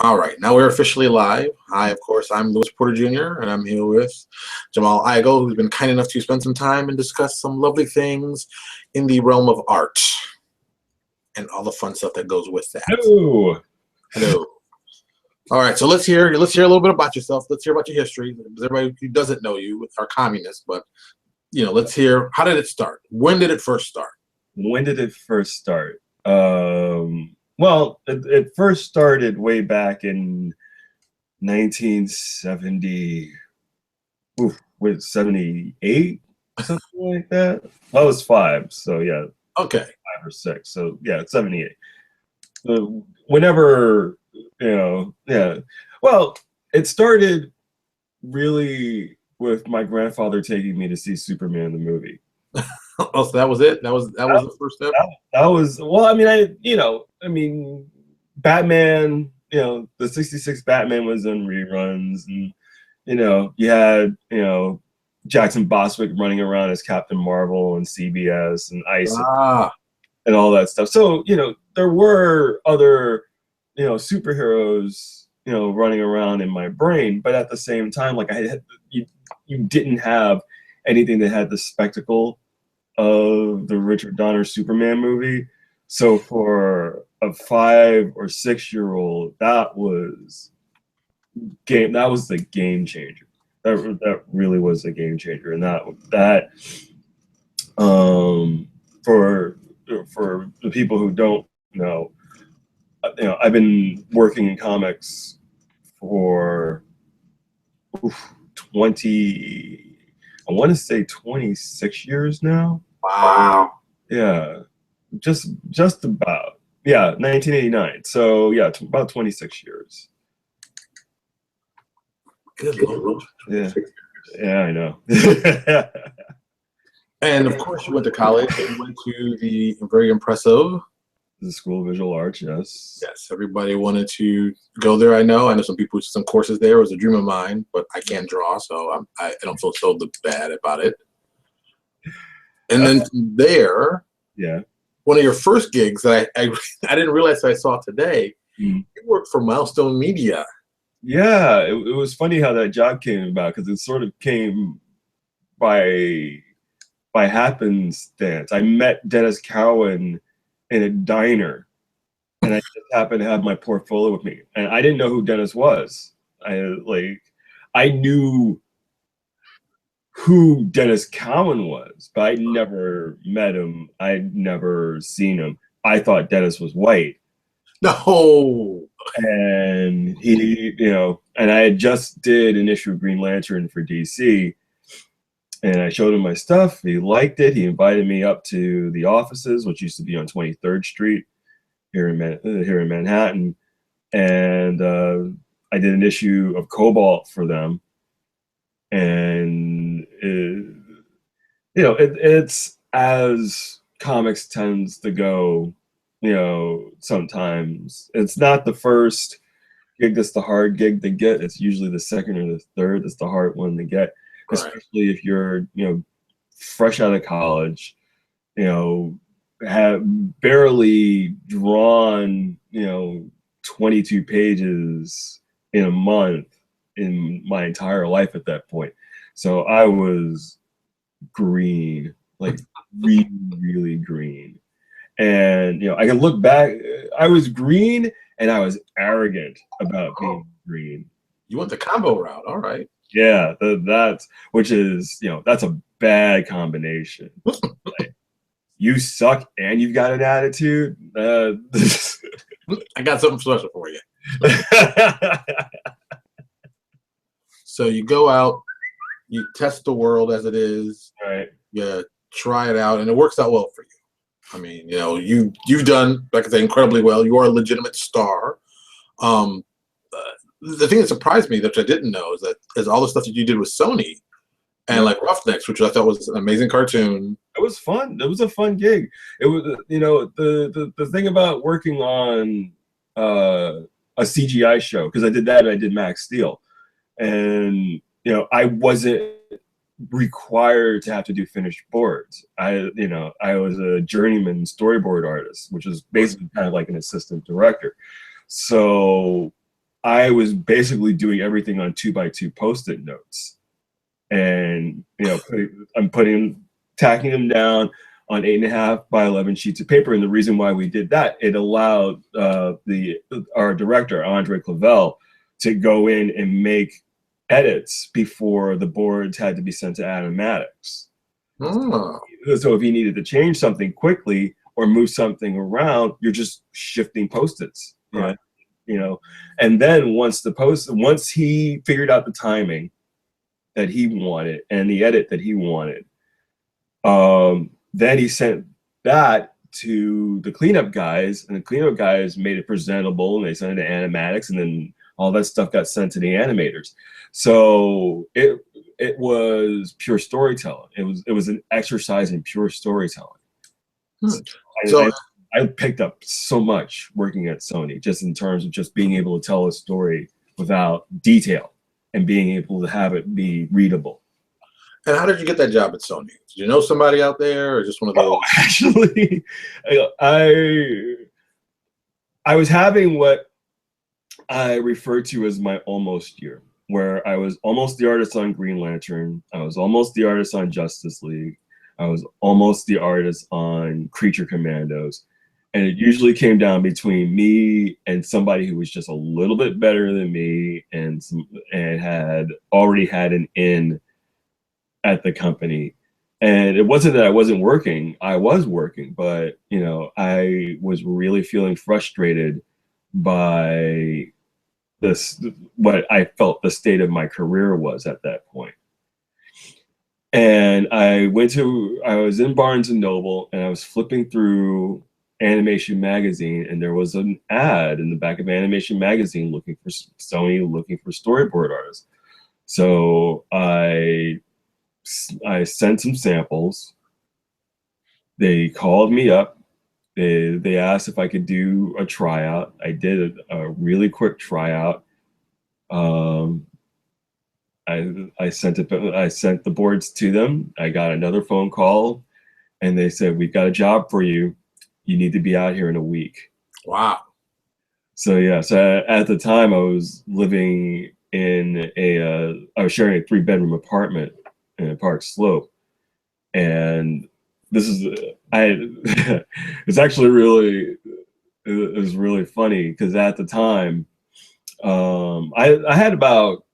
All right, now we're officially live. Hi, of course, I'm Louis Porter Jr., and I'm here with Jamal Igle, who's been kind enough to spend some time and discuss some lovely things in the realm of art and all the fun stuff that goes with that. Hello. Hello. All right, so let's hear a little bit about yourself. Let's hear about your history. Everybody who doesn't know you are communists, but let's hear, how did it start? When did it first start? When did it first start? Well, it first started way back in 1970, with 78, something like that. I was 5, so yeah. Okay. 5 or 6, so yeah, 78. Whenever, yeah. Well, it started really with my grandfather taking me to see Superman the movie. Oh, so that was it? That was the first step? That was, well, I mean, Batman, the 66 Batman was in reruns, and, you had, Jackson Boswick running around as Captain Marvel on CBS and Ice and all that stuff. So, there were other, superheroes, running around in my brain, but at the same time, like you didn't have anything that had the spectacle of the Richard Donner Superman movie. So for a 5 or 6-year-old, that was the game changer. That really was the game changer. And that for the people who don't know, I've been working in comics for 26 years now. Wow. Yeah, just about. Yeah, 1989. So yeah, about 26 years. Good Lord. Yeah, yeah, I know. And of course, you went to college. You went to the very impressive The School of Visual Arts. Yes. Yes, everybody wanted to go there. I know some people, some courses there. It was a dream of mine, but I can't draw, so I don't feel so bad about it. And then from there, yeah, one of your first gigs that I didn't realize I saw today, you worked for Milestone Media. Yeah, it was funny how that job came about, because it sort of came by happenstance. I met Dennis Cowan in a diner, and I just happened to have my portfolio with me, and I didn't know who Dennis was. I knew who Dennis Cowan was, but I'd never met him. I'd never seen him. I thought Dennis was white. No. And he, and I had just did an issue of Green Lantern for DC, and I showed him my stuff. He liked it. He invited me up to the offices, which used to be on 23rd Street here in Manhattan, and I did an issue of Cobalt for them. And it's as comics tends to go. Sometimes it's not the first gig that's the hard gig to get. It's usually the second or the third that's the hard one to get, especially if you're fresh out of college, have barely drawn 22 pages in a month in my entire life at that point. So I was green, like really, really green. And I can look back, I was green and I was arrogant about being green. You went the combo route. All right. Yeah, that's a bad combination. Like, you suck and you've got an attitude. I got something special for you. So you go out, you test the world as it is, right? You try it out, and it works out well for you. I mean, you've done, like I say, incredibly well. You are a legitimate star. The thing that surprised me that I didn't know is all the stuff that you did with Sony and like Roughnecks, which I thought was an amazing cartoon. It was fun. It was a fun gig. It was, the thing about working on a CGI show, because I did that and I did Max Steel, and I wasn't required to have to do finished boards. I was a journeyman storyboard artist, which is basically kind of like an assistant director. So I was basically doing everything on 2x2 Post-it notes, and tacking them down on 8.5 by 11 sheets of paper. And the reason why we did that, it allowed our director Andre Clavel to go in and make edits before the boards had to be sent to Animatics. Oh. So if he needed to change something quickly or move something around, you're just shifting Post-its. Right. And then once he figured out the timing that he wanted and the edit that he wanted, then he sent that to the cleanup guys, and the cleanup guys made it presentable, and they sent it to Animatics, and then all that stuff got sent to the animators. So it was pure storytelling. It was an exercise in pure storytelling. So I picked up so much working at Sony, just in terms of just being able to tell a story without detail and being able to have it be readable. And how did you get that job at Sony? Did you know somebody out there, or just one of those? Oh, actually, I was having what I refer to as my almost year, where I was almost the artist on Green Lantern, I was almost the artist on Justice League, I was almost the artist on Creature Commandos, and it usually came down between me and somebody who was just a little bit better than me and had already had an in at the company. And it wasn't that I wasn't working, I was working, but I was really feeling frustrated by what I felt the state of my career was at that point. And I was in Barnes and Noble, and I was flipping through Animation Magazine, and there was an ad in the back of Animation Magazine looking for storyboard artists. So I sent some samples. They called me up. They asked if I could do a tryout. I did a really quick tryout. I sent the boards to them. I got another phone call, and they said, "We've got a job for you. You need to be out here in a week." Wow. So yeah, so at the time I was living in I was sharing a 3-bedroom apartment in Park Slope, and this is it's actually it was really funny because at the time I had about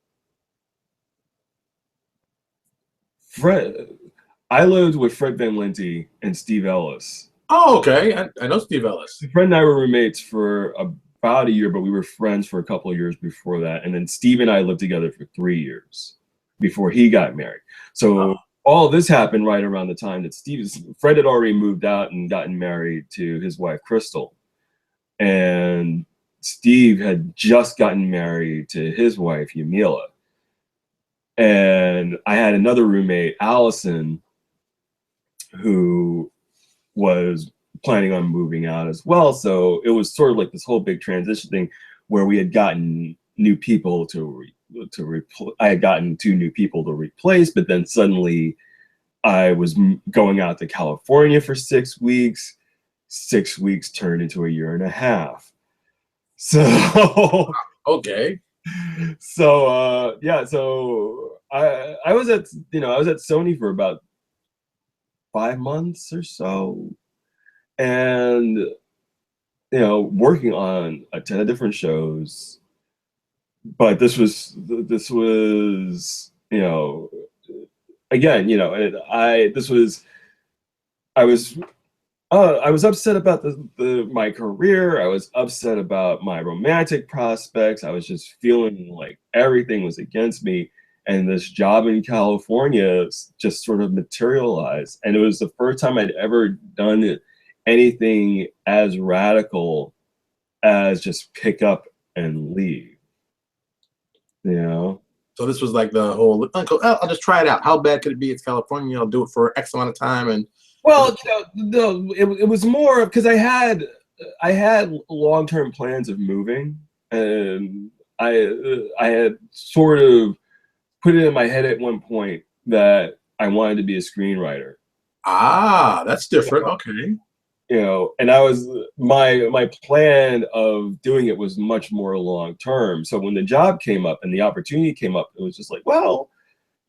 I lived with Fred Van Lente and Steve Ellis. Oh, okay. I know Steve Ellis. Fred and I were roommates for about a year, but we were friends for a couple of years before that. And then Steve and I lived together for 3 years before he got married. So all this happened right around the time that Fred had already moved out and gotten married to his wife, Crystal. And Steve had just gotten married to his wife, Yamila. And I had another roommate, Allison, who was planning on moving out as well. So it was sort of like this whole big transition thing where we had gotten new people I had gotten 2 new people to replace, but then suddenly I was going out to California for 6 weeks. 6 weeks turned into a year and a half. So okay. So yeah, so I was at Sony for about 5 months or so, and working on a ton of different shows. But this was again, I was upset about my career. I was upset about my romantic prospects. I was just feeling like everything was against me. And this job in California just sort of materialized. And it was the first time I'd ever done anything as radical as just pick up and leave. So this was like the whole, I'll just try it out. How bad could it be? It's California. I'll do it for X amount of time. And well, it was more because I had long-term plans of moving, and I had sort of put it in my head at one point that I wanted to be a screenwriter. Ah, that's different. Okay. you know, and I was my plan of doing it was much more long term. So when the job came up and the opportunity came up, it was just like, well,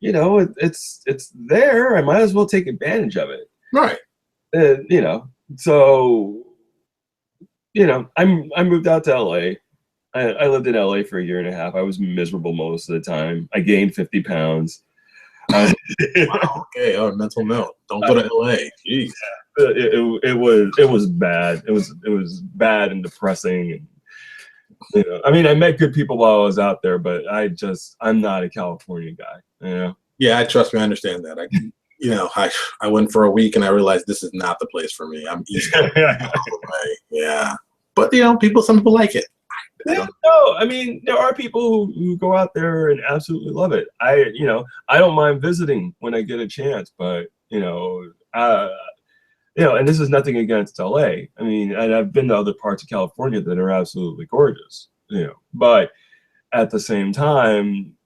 you know, it's there. I might as well take advantage of it. Right. And, you know, so, you know, I moved out to LA. I lived in LA for a year and a half. I was miserable most of the time. I gained 50 pounds. Wow, okay. Oh, mental note. Don't go to LA. Jeez. It was bad. It was bad and depressing. And, you know, I mean, I met good people while I was out there, but I'm not a California guy. You know? Yeah, trust me, I understand that. You know, I went for a week and I realized this is not the place for me. I'm East Coast. Yeah, but you know, some people like it. Yeah, no, I mean, there are people who go out there and absolutely love it. You know, I don't mind visiting when I get a chance, but you know, and this is nothing against LA. I mean, and I've been to other parts of California that are absolutely gorgeous, you know, but at the same time,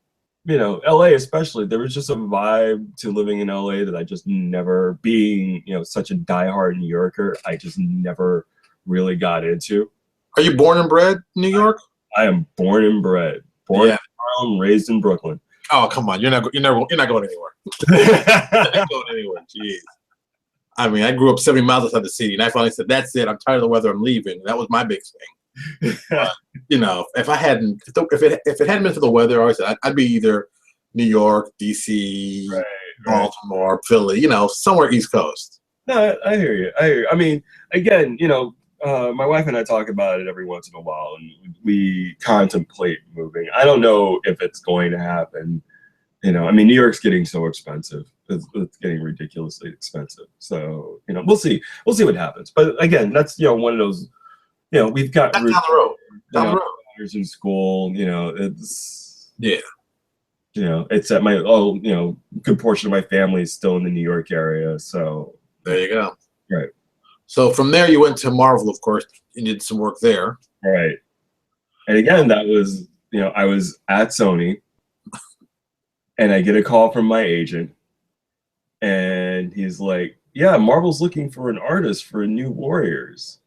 you know, LA especially, there was just a vibe to living in LA that I just never, being, you know, such a diehard New Yorker, I just never really got into. Are you born and bred in New York? I am born and bred. Born in Harlem, raised in Brooklyn. Oh, come on. You're not going anywhere. You're not going anywhere. Jeez. I mean, I grew up 70 miles outside the city, and I finally said, that's it. I'm tired of the weather. I'm leaving. That was my big thing. But, you know, if it hadn't been for the weather, I always said I'd be either New York, DC, Baltimore, Philly, you know, somewhere East Coast. No, I hear you. I mean, again, you know, my wife and I talk about it every once in a while, and we contemplate moving. I don't know if it's going to happen. You know, I mean, New York's getting so expensive. It's getting ridiculously expensive. So, you know, we'll see. We'll see what happens. But again, that's, you know, one of those, you know, we've got down the road. Down the road. Years in school, you know, it's, yeah. You know, it's at you know, good portion of my family is still in the New York area. So there you go. Right. So from there, you went to Marvel, of course, and did some work there. Right. And again, that was, you know, I was at Sony, and I get a call from my agent, and he's like, yeah, Marvel's looking for an artist for New Warriors.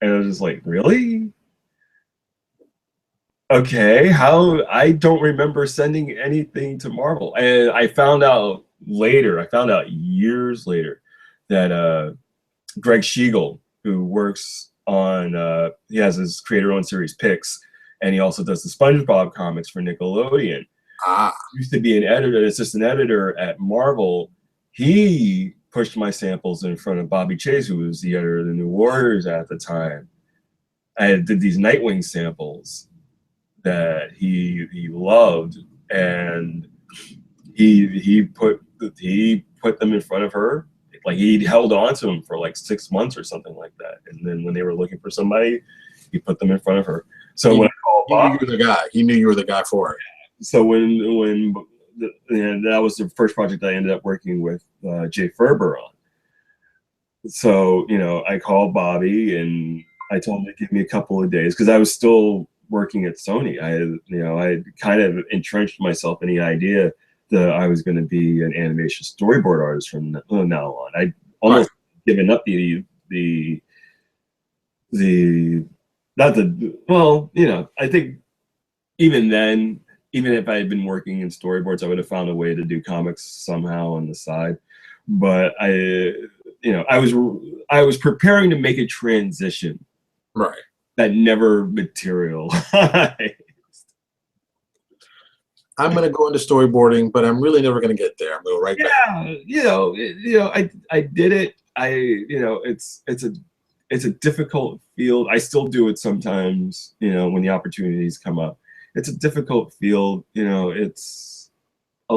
And I was just like, really? Okay, how? I don't remember sending anything to Marvel. And I found out years later, that Greg Schiegel, who works on, he has his creator-owned series Pix, and he also does the SpongeBob comics for Nickelodeon. Used to be an assistant editor at Marvel. He pushed my samples in front of Bobby Chase, who was the editor of the New Warriors at the time. I did these Nightwing samples that he loved, and he put them in front of her. Like, he held on to them for like 6 months or something like that, and then when they were looking for somebody, he put them in front of her. So when I called Bob, he knew you were the guy for it. So and that was the first project I ended up working with Jay Ferber on. So, you know, I called Bobby and I told him to give me a couple of days, because I was still working at Sony. I kind of entrenched myself in the idea that I was going to be an animation storyboard artist from now on. I almost given up well, you know, I think even then, even if I had been working in storyboards, I would have found a way to do comics somehow on the side. But I was preparing to make a transition, right, that never materialized. I'm going to go into storyboarding, but I'm really never going to get there. I'm going right back. I did it. It's a difficult field. I still do it sometimes, you know, when the opportunities come up. It's a difficult field, you know. There's a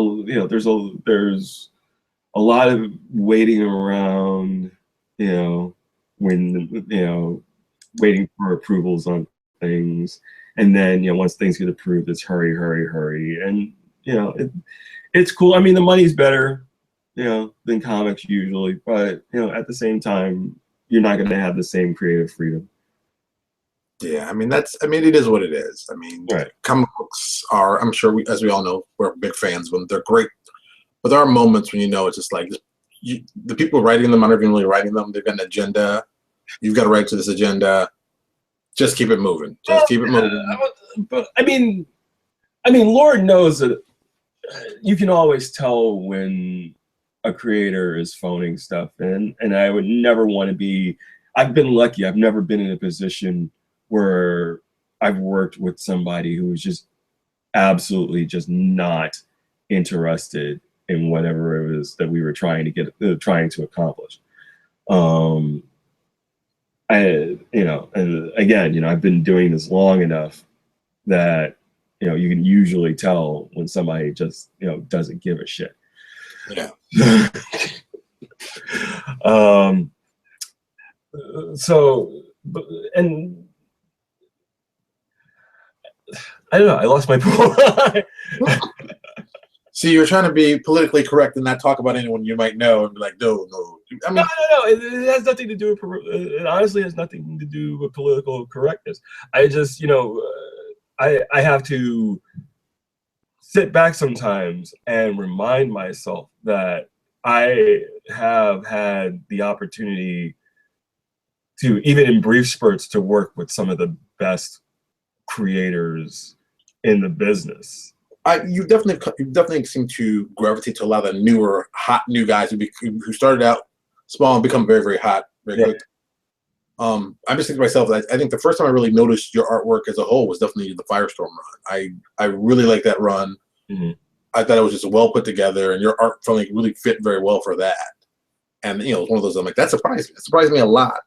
lot of waiting around, you know, waiting for approvals on things, and then, you know, once things get approved, it's hurry, and you know, it's cool. I mean, the money's better, you know, than comics usually, but you know, at the same time, you're not going to have the same creative freedom. Yeah, I mean, it is what it is. I mean, comic books are, I'm sure as we all know, we're big fans of them. They're great, but there are moments when, you know, it's just like, the people writing them aren't even really writing them. They've got an agenda. You've got to write to this agenda. Just keep it moving. Just keep it moving. But I mean, Lord knows that you can always tell when a creator is phoning stuff, and I would never want to be. I've been lucky. I've never been in a position where I've worked with somebody who was just absolutely just not interested in whatever it was that we were trying to accomplish. And again, I've been doing this long enough that, you can usually tell when somebody just, doesn't give a shit. Yeah. And I don't know, I lost my point. See, you're trying to be politically correct and not talk about anyone you might know and be like, no. I mean, no. It has nothing to do with. It honestly has nothing to do with political correctness. I just, I have to sit back sometimes and remind myself that I have had the opportunity to, even in brief spurts, to work with some of the best creators in the business. you definitely seem to gravitate to a lot of the newer, hot new guys who started out small and become very, very hot very quick. I'm just thinking to myself that I think the first time I really noticed your artwork as a whole was definitely the Firestorm run. I really like that run. Mm-hmm. I thought it was just well put together, and your art really fit very well for that. And it was one of those, I'm like, that surprised me. It surprised me a lot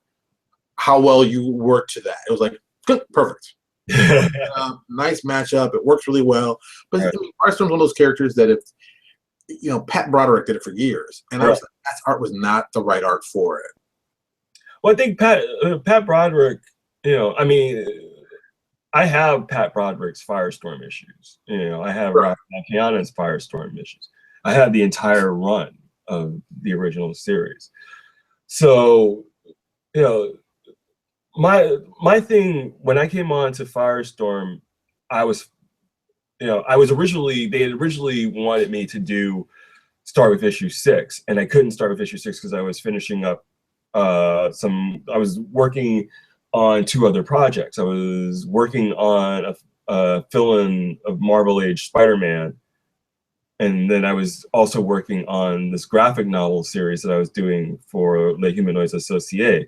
how well you worked to that. It was like, good, perfect. Nice matchup. It works really well. But right. Firestorm's one of those characters that if Pat Broderick did it for years, and that art was not the right art for it. Well, I think Pat Broderick, I have Pat Broderick's Firestorm issues. I have Rob Marciano's Firestorm issues. I have the entire run of the original series. So, my thing when I came on to Firestorm, I was originally, they had originally wanted me to start with issue 6, and I couldn't start with issue 6 because I was finishing up I was working on 2 other projects. I was working on a fill-in of Marvel Age Spider-Man, and then I was also working on this graphic novel series that I was doing for Les Humanoids Associés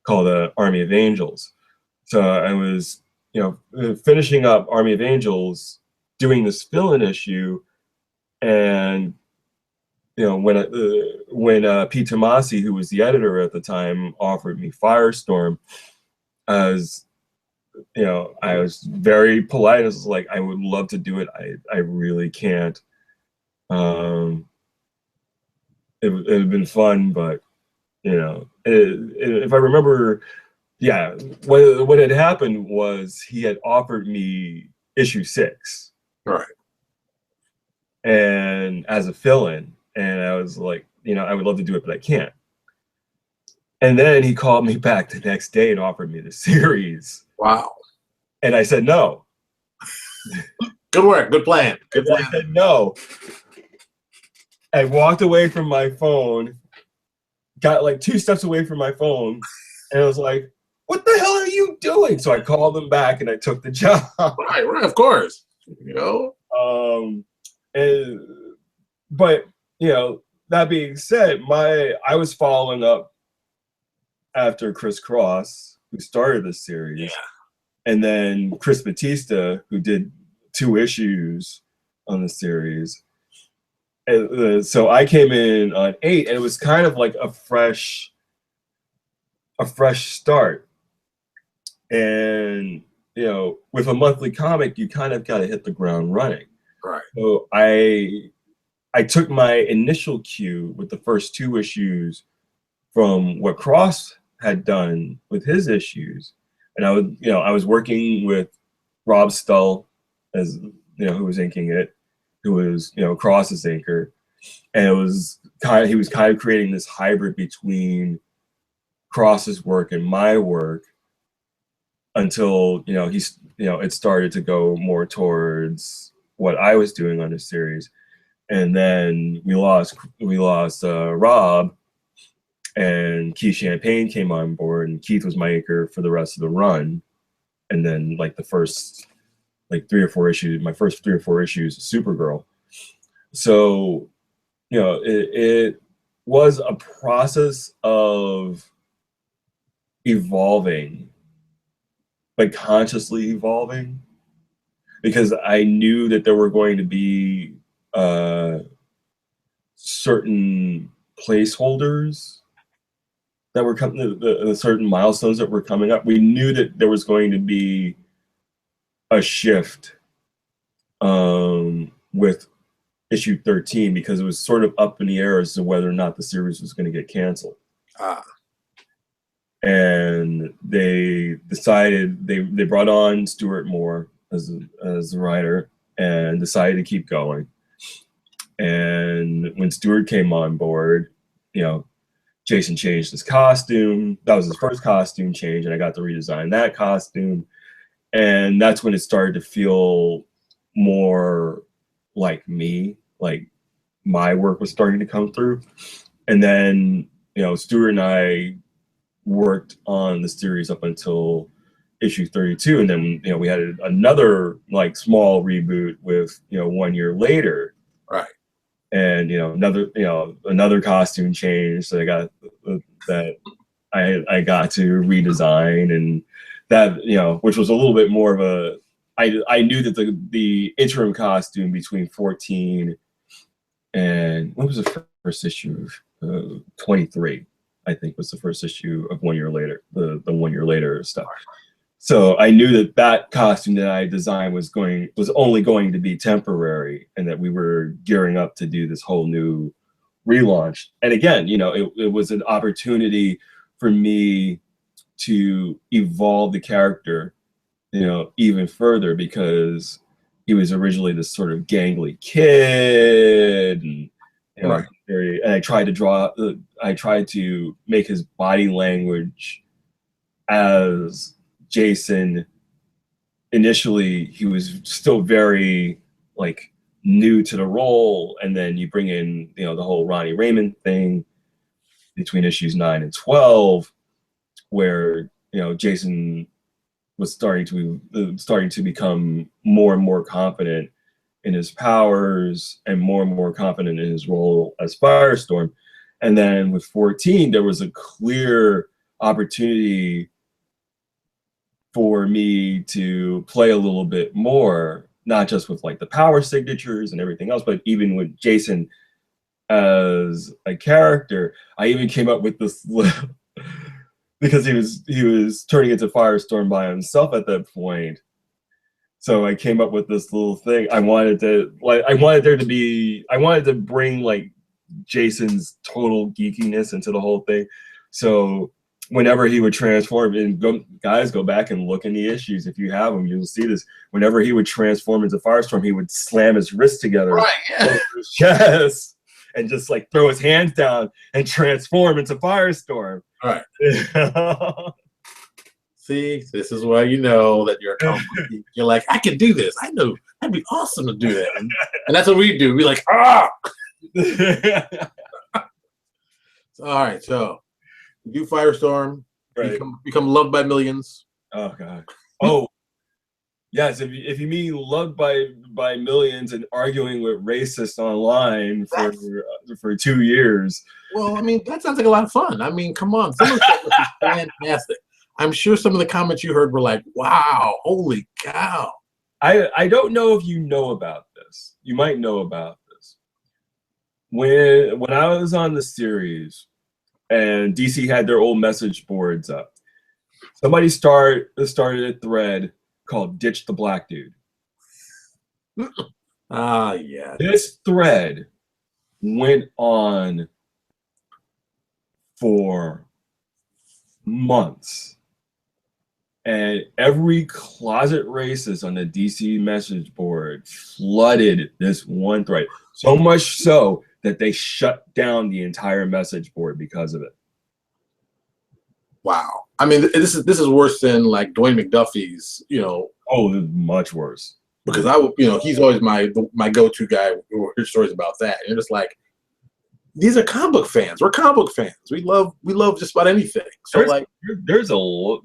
called Army of Angels. So I was, finishing up Army of Angels, doing this fill-in issue, and when Pete Tomasi, who was the editor at the time, offered me Firestorm, I was very polite. I was like, I would love to do it. I really can't. It had been fun, but if I remember, what had happened was he had offered me issue 6, Right, and as a fill-in, and I was like, I would love to do it, but I can't. And then he called me back the next day and offered me the series. Wow. And I said no. Good work. Good plan. Good plan. I said no. I walked away from my phone, got like 2 steps away from my phone, and I was like, what the hell are you doing? So I called him back and I took the job. Right, of course. But that being said, I was following up after Chris Cross, who started this series, and then Chris Batista, who did 2 issues on the series. And, so I came in on 8, and it was kind of like a fresh start. And with a monthly comic, you kind of got to hit the ground running. Right. So I took my initial cue with the first 2 issues from what Cross had done with his issues, and I was working with Rob Stull as who was inking it, who was Cross's inker, and he was kind of creating this hybrid between Cross's work and my work until it started to go more towards what I was doing on the series. And then we lost Rob, and Keith Champagne came on board, and Keith was my anchor for the rest of the run. And then like the first like 3 or 4 issues, my first 3 or 4 issues, Supergirl. So, you know, it was a process of evolving, like consciously evolving, because I knew that there were going to be certain placeholders that were coming, the certain milestones that were coming up. We knew that there was going to be a shift with issue 13, because it was sort of up in the air as to whether or not the series was going to get canceled. And they decided, they brought on Stuart Moore as the writer and decided to keep going. And when Stuart came on board, you know, Jason changed his costume. That was his first costume change, and I got to redesign that costume. And that's when it started to feel more like me, like my work was starting to come through. And then, you know, Stuart and I worked on the series up until issue 32, and then, you know, we had another like small reboot with, you know, 1 year later. Right. And, you know, another costume change that I got to redesign, and that, you know, which was a little bit more of a, I knew that the interim costume between 14 and, what was the first issue of 23, I think was the first issue of 1 year later, the 1 year later stuff. So I knew that that costume that I designed was only going to be temporary, and that we were gearing up to do this whole new relaunch. And again, you know, it was an opportunity for me to evolve the character, you know, even further, because he was originally this sort of gangly kid, and, you know, right. and I tried to make his body language as Jason. Initially, he was still very like new to the role, and then you bring in, you know, the whole Ronnie Raymond thing between issues 9 and 12, where, you know, Jason was starting to become more and more confident in his powers and more confident in his role as Firestorm. And then with 14, there was a clear opportunity for me to play a little bit more, not just with like the power signatures and everything else, but even with Jason as a character. I even came up with this because he was turning into Firestorm by himself at that point. So I came up with this little thing. I wanted to bring like Jason's total geekiness into the whole thing. So whenever he would transform, and guys, go back and look in the issues if you have them, you'll see this. Whenever he would transform into Firestorm, he would slam his wrists together, Right, yeah. over his chest, and just like throw his hands down and transform into Firestorm. All right. See, this is why you know that you're you're like, I can do this. I know that'd be awesome to do that, and that's what we do. We're like, ah. All right, so you do Firestorm, right. become loved by millions. Oh God. Oh, yes. If you mean loved by millions and arguing with racists online for 2 years. Well, I mean, that sounds like a lot of fun. I mean, come on, some of the stuff was fantastic. I'm sure some of the comments you heard were like, wow, holy cow. I don't know if you know about this. You might know about this. When I was on the series and DC had their old message boards up, somebody started a thread called Ditch the Black Dude. Yeah. This thread went on for months. And every closet racist on the DC message board flooded this one thread. So much so that they shut down the entire message board because of it. Wow. I mean, this is worse than like Dwayne McDuffie's, you know. Oh, much worse. because he's always my go-to guy who hears stories about that. And it's like, these are comic book fans. We're comic book fans. We love just about anything. So there's a lot.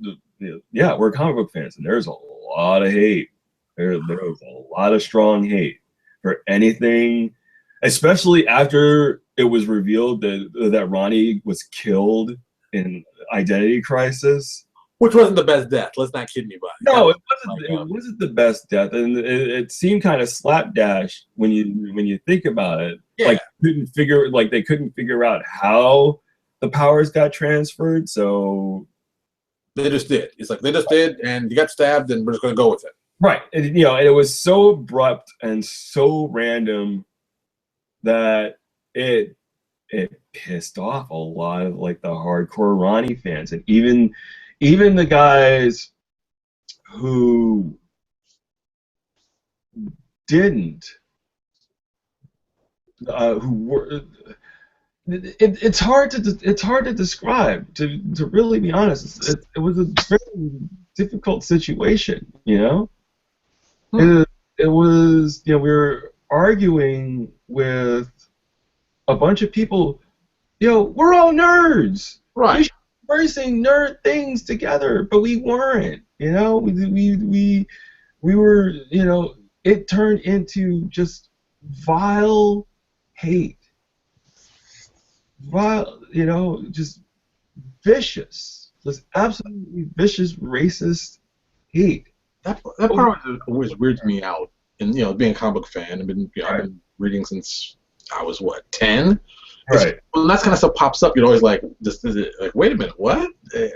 Yeah, we're comic book fans, and there's a lot of hate. There's a lot of strong hate for anything, especially after it was revealed that Ronnie was killed in Identity Crisis. Which wasn't the best death. Let's not kid me about it. No, it wasn't the best death, and it seemed kind of slapdash when you think about it. Yeah. Like they couldn't figure out how the powers got transferred, so they just did. It's like they just did, and you got stabbed, and we're just going to go with it. Right, and it was so abrupt and so random that it pissed off a lot of like the hardcore Ronnie fans, and even the guys who didn't, who were, it's hard to describe. To really be honest, it was a very difficult situation. It was we were arguing with a bunch of people. We're all nerds, right? Embracing nerd things together, but we weren't. We were. It turned into just vile hate. Vile, just vicious, just absolutely vicious, racist hate. That part always weirds me out. And being a comic book fan, I've been reading since I was 10. Right. When that kind of stuff pops up, you're always like, wait a minute, what? I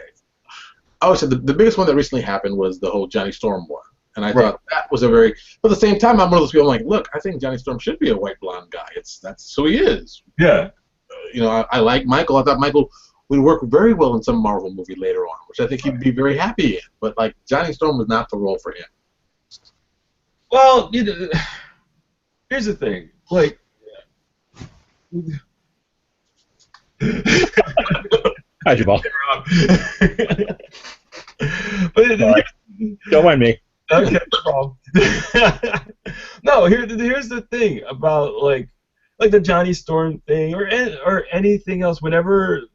always said the biggest one that recently happened was the whole Johnny Storm one. And I thought that was but at the same time, I'm one of those people, I'm like, look, I think Johnny Storm should be a white blonde guy. That's who he is. Yeah. I like Michael. I thought Michael would work very well in some Marvel movie later on, which I think he'd be very happy in. But like, Johnny Storm was not the role for him. Well, here's the thing. Like, hi, Jamal. But don't mind me. Okay, no problem. No, here's the thing about like the Johnny Storm thing or anything else. Whenever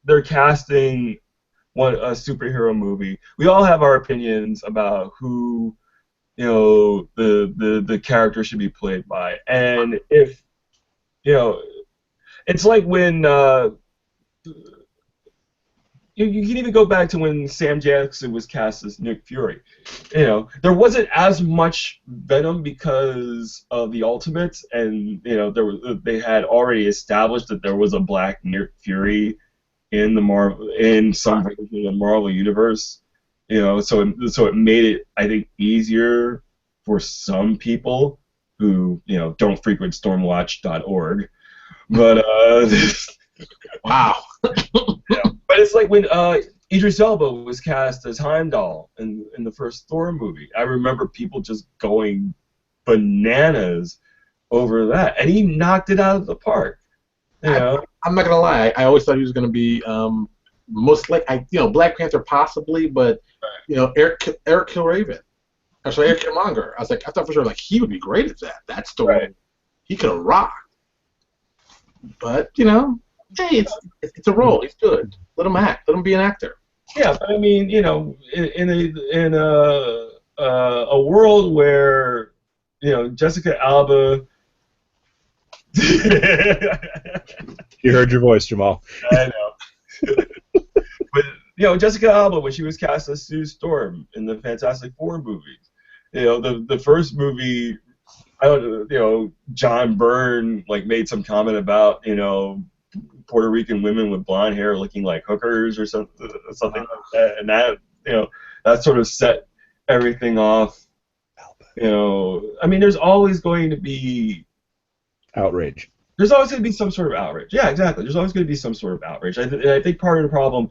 they're casting a superhero movie, we all have our opinions about who the character should be played by, and if it's like when you can even go back to when Sam Jackson was cast as Nick Fury. There wasn't as much Venom because of the Ultimates, and they had already established that there was a black Nick Fury in some version of the Marvel universe. So it made it, I think, easier for some people who don't frequent Stormwatch.org, but wow. But it's like when Idris Elba was cast as Heimdall in the first Thor movie. I remember people just going bananas over that, and he knocked it out of the park. I'm not gonna lie. I always thought he was gonna be most like Black Panther possibly, but Eric Killraven. Sorry, Eric Killmonger. I thought for sure he would be great at that. That story, right. He could have rocked. But hey, it's a role. He's good. Let him act. Let him be an actor. Yeah, but I mean, in a world where Jessica Alba. You heard your voice, Jamal. I know. But Jessica Alba, when she was cast as Sue Storm in the Fantastic Four movies, the first movie, John Byrne made some comment about Puerto Rican women with blonde hair looking like hookers or something like that, and that sort of set everything off. I mean, there's always going to be outrage. There's always going to be some sort of outrage. Yeah, exactly. There's always going to be some sort of outrage. I think part of the problem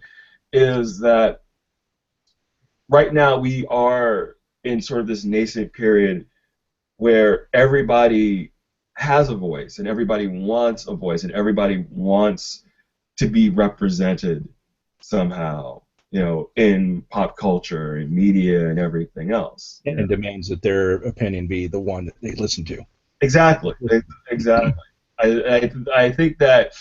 is that right now we are in sort of this nascent period where everybody has a voice and everybody wants a voice and everybody wants to be represented somehow. in pop culture and media and everything else. And demands that their opinion be the one that they listen to. Exactly. Exactly. I think that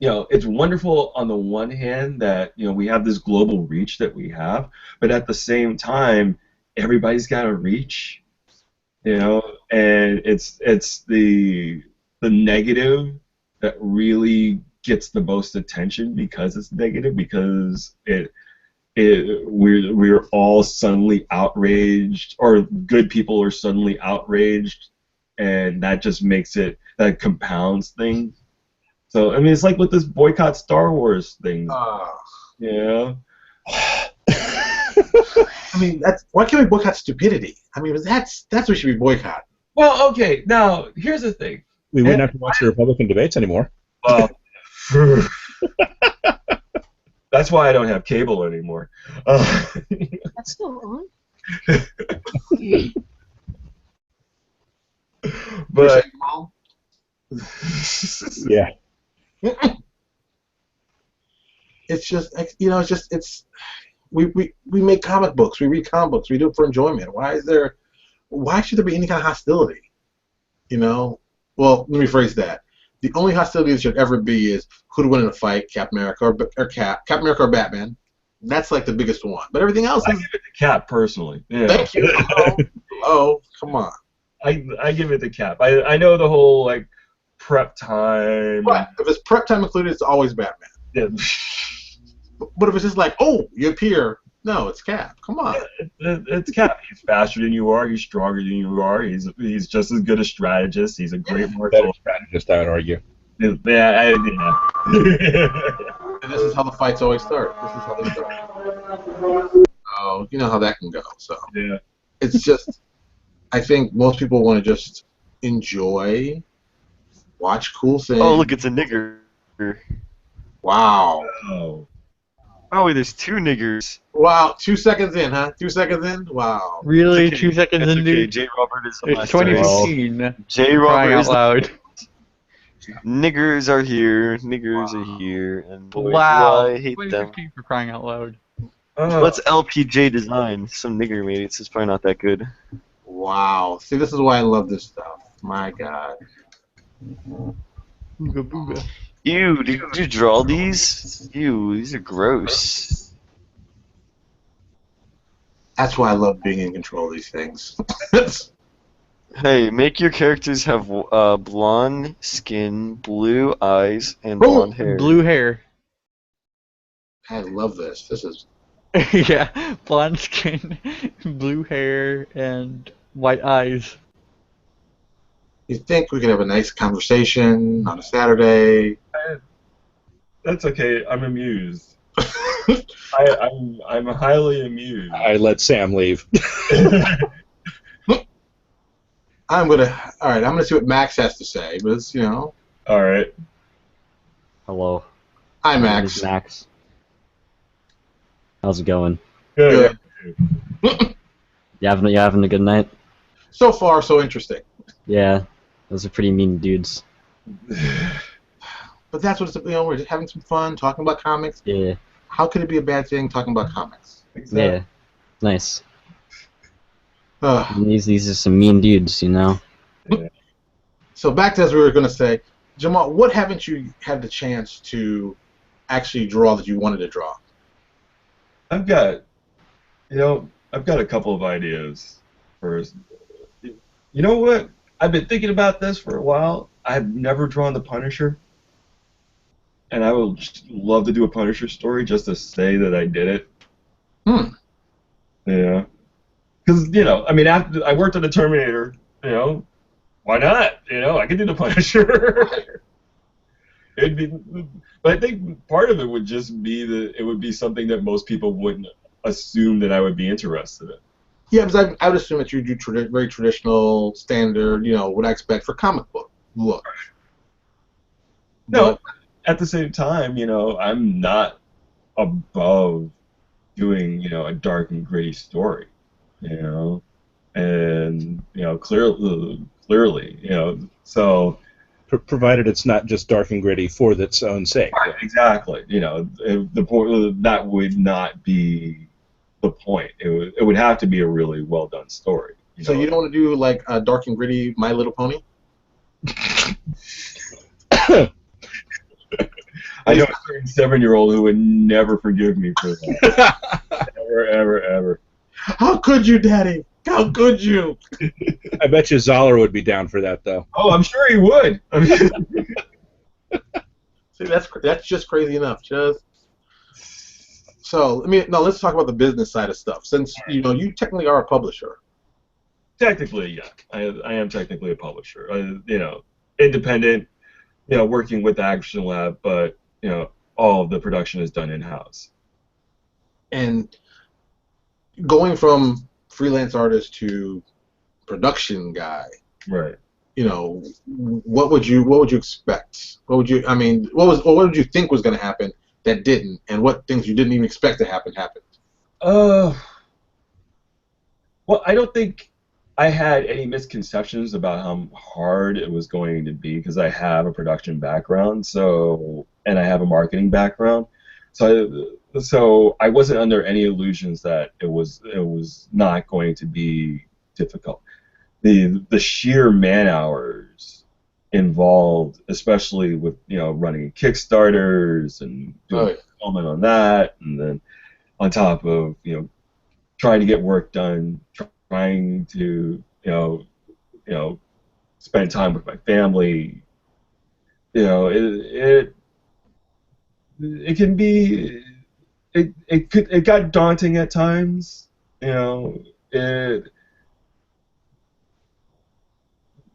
it's wonderful on the one hand that we have this global reach that we have, but at the same time, everybody's got a reach, and it's the negative that really gets the most attention because it's negative, because we're all suddenly outraged, or good people are suddenly outraged, and that just that compounds things. So I mean, it's like with this boycott Star Wars thing. I mean, why can't we boycott stupidity? I mean, that's what should be boycott. Well, okay. Now here's the thing. We wouldn't have to watch the Republican debates anymore. Well, that's why I don't have cable anymore. That's still on. But yeah. It's just, we make comic books, we read comic books, we do it for enjoyment. Why should there be any kind of hostility? Well, let me rephrase that. The only hostility that should ever be is who'd win in a fight, Captain America or Captain America or Batman. That's like the biggest one. But everything else I give it to Cap personally. Yeah. Thank you. Oh, come on. I give it to Cap. I know the whole prep time. Right. If it's prep time included, it's always Batman. Yeah. But if it's just like, oh, you appear, no, it's Cap. Come on. It's Cap. He's faster than you are. He's stronger than you are. He's just as good a strategist. He's a great better strategist, I would argue. Yeah. And this is how the fights always start. This is how they start. Oh, you know how that can go. So yeah, it's just, I think most people want to just enjoy, watch cool things. Oh, look, it's a nigger. Wow. Oh, there's two niggers. Wow, 2 seconds in, huh? 2 seconds in? Wow. Really? Okay. 2 seconds That's in, okay. dude? J. Robert is the It's last 2015. J. Crying Robert out is loud. Niggers are here. Niggers are here. And boy, Wow. do I hate them. 2015 for crying out loud. What's LPJ Design? Some nigger made it, so it's probably not that good. Wow. See, this is why I love this stuff. My God. Booga booga. Ew, did you draw these? Ew, these are gross. That's why I love being in control of these things. Hey, make your characters have blonde skin, blue eyes, and blonde hair. Blue hair. I love this. This is... Yeah, blonde skin, blue hair, and white eyes. You think we could have a nice conversation on a Saturday? That's okay. I'm amused. I'm highly amused. I let Sam leave. I'm gonna see what Max has to say. Because All right. Hello. Hi, My name is Max. Max. How's it going? Good. You having a good night? So far, so interesting. Yeah, those are pretty mean dudes. But that's what it's. We're just having some fun, talking about comics. Yeah. How could it be a bad thing talking about comics? Exactly. Yeah. Nice. Ugh. And these are some mean dudes, you know. So back to as we were going to say, Jamal, what haven't you had the chance to actually draw that you wanted to draw? I've got a couple of ideas. First, you know what? I've been thinking about this for a while. I've never drawn the Punisher, and I would just love to do a Punisher story just to say that I did it. Yeah. Because, I mean, after I worked on the Terminator, why not? I could do the Punisher. But I think part of it would just be that it would be something that most people wouldn't assume that I would be interested in. Yeah, because I would assume that you do very traditional, standard, what I expect for comic book look. No, at the same time, I'm not above doing, a dark and gritty story, and clearly, so. provided it's not just dark and gritty for its own sake. Right, exactly. You know, the point that would not be the point. It would have to be a really well done story. So you don't want to do like a dark and gritty My Little Pony? I know a certain 7-year-old who would never forgive me for that. ever. How could you, Daddy? How could you? I bet you Zoller would be down for that, though. Oh, I'm sure he would. See, that's just crazy enough. So let's talk about the business side of stuff. Since you technically are a publisher. Technically, yeah, I am technically a publisher. Independent, working with the Action Lab, but all of the production is done in house. And going from freelance artist to production guy, right? What would you expect? What would you think was going to happen that didn't, and what things you didn't even expect to happen happened? Well, I don't think I had any misconceptions about how hard it was going to be because I have a production background, and I have a marketing background, so I wasn't under any illusions that it was not going to be difficult. The sheer man hours involved, especially with running Kickstarters and doing fulfillment on that, and then on top of trying to get work done, trying to spend time with my family. It can be it got daunting at times. There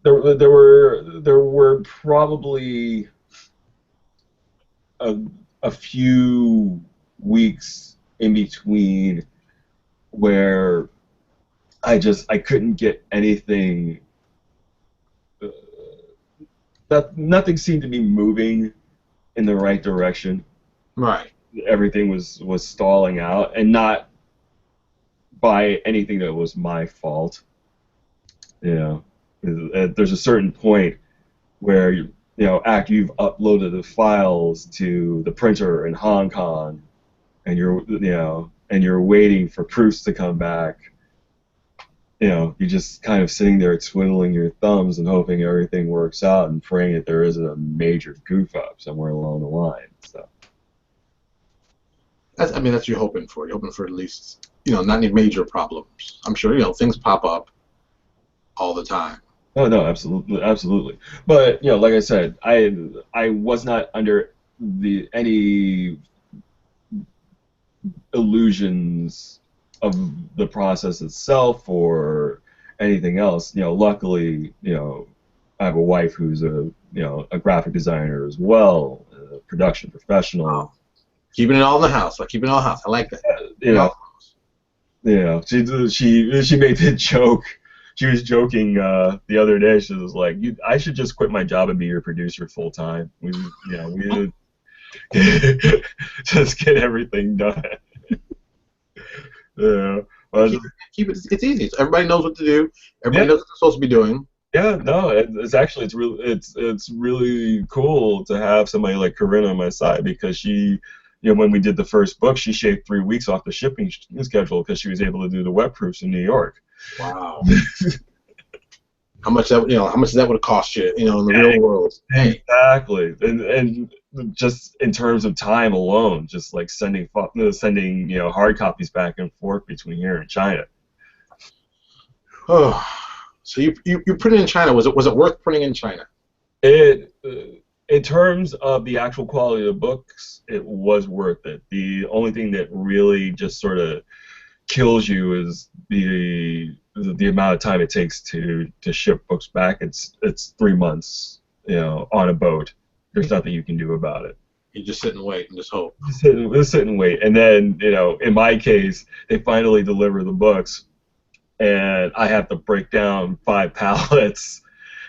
were probably a few weeks in between where I couldn't get anything. Nothing seemed to be moving in the right direction. Right. Everything was stalling out, and not by anything that was my fault. There's a certain point where after you've uploaded the files to the printer in Hong Kong, and you're waiting for proofs to come back. You're just kind of sitting there twiddling your thumbs and hoping everything works out and praying that there isn't a major goof up somewhere along the line. So that's what you're hoping for. You're hoping for at least not any major problems. I'm sure things pop up all the time. Oh no, absolutely. But like I said, I was not under any illusions of the process itself or anything else. Luckily, I have a wife who's a graphic designer as well, a production professional. Wow. Keeping it all in the house. Keeping it all in the house. I like that. She made the joke. She was joking the other day. She was like, "I should just quit my job and be your producer full time. We just get everything done." Keep it. It's easy. Everybody knows what to do. Everybody knows what they're supposed to be doing. Yeah, no, it's really cool to have somebody like Corinne on my side, because she, when we did the first book, she shaved 3 weeks off the shipping schedule because she was able to do the web proofs in New York. Wow. How much that would have cost you, in the real world? Exactly, and just in terms of time alone, just like sending hard copies back and forth between here and China. Oh, so you printed in China. Was it worth printing in China? In terms of the actual quality of the books, it was worth it. The only thing that really just sort of kills you is the amount of time it takes to ship books back. It's 3 months, on a boat. There's nothing you can do about it. You just sit and wait and just hope. Just sit and wait. And then, in my case, they finally deliver the books, and I have to break down 5 pallets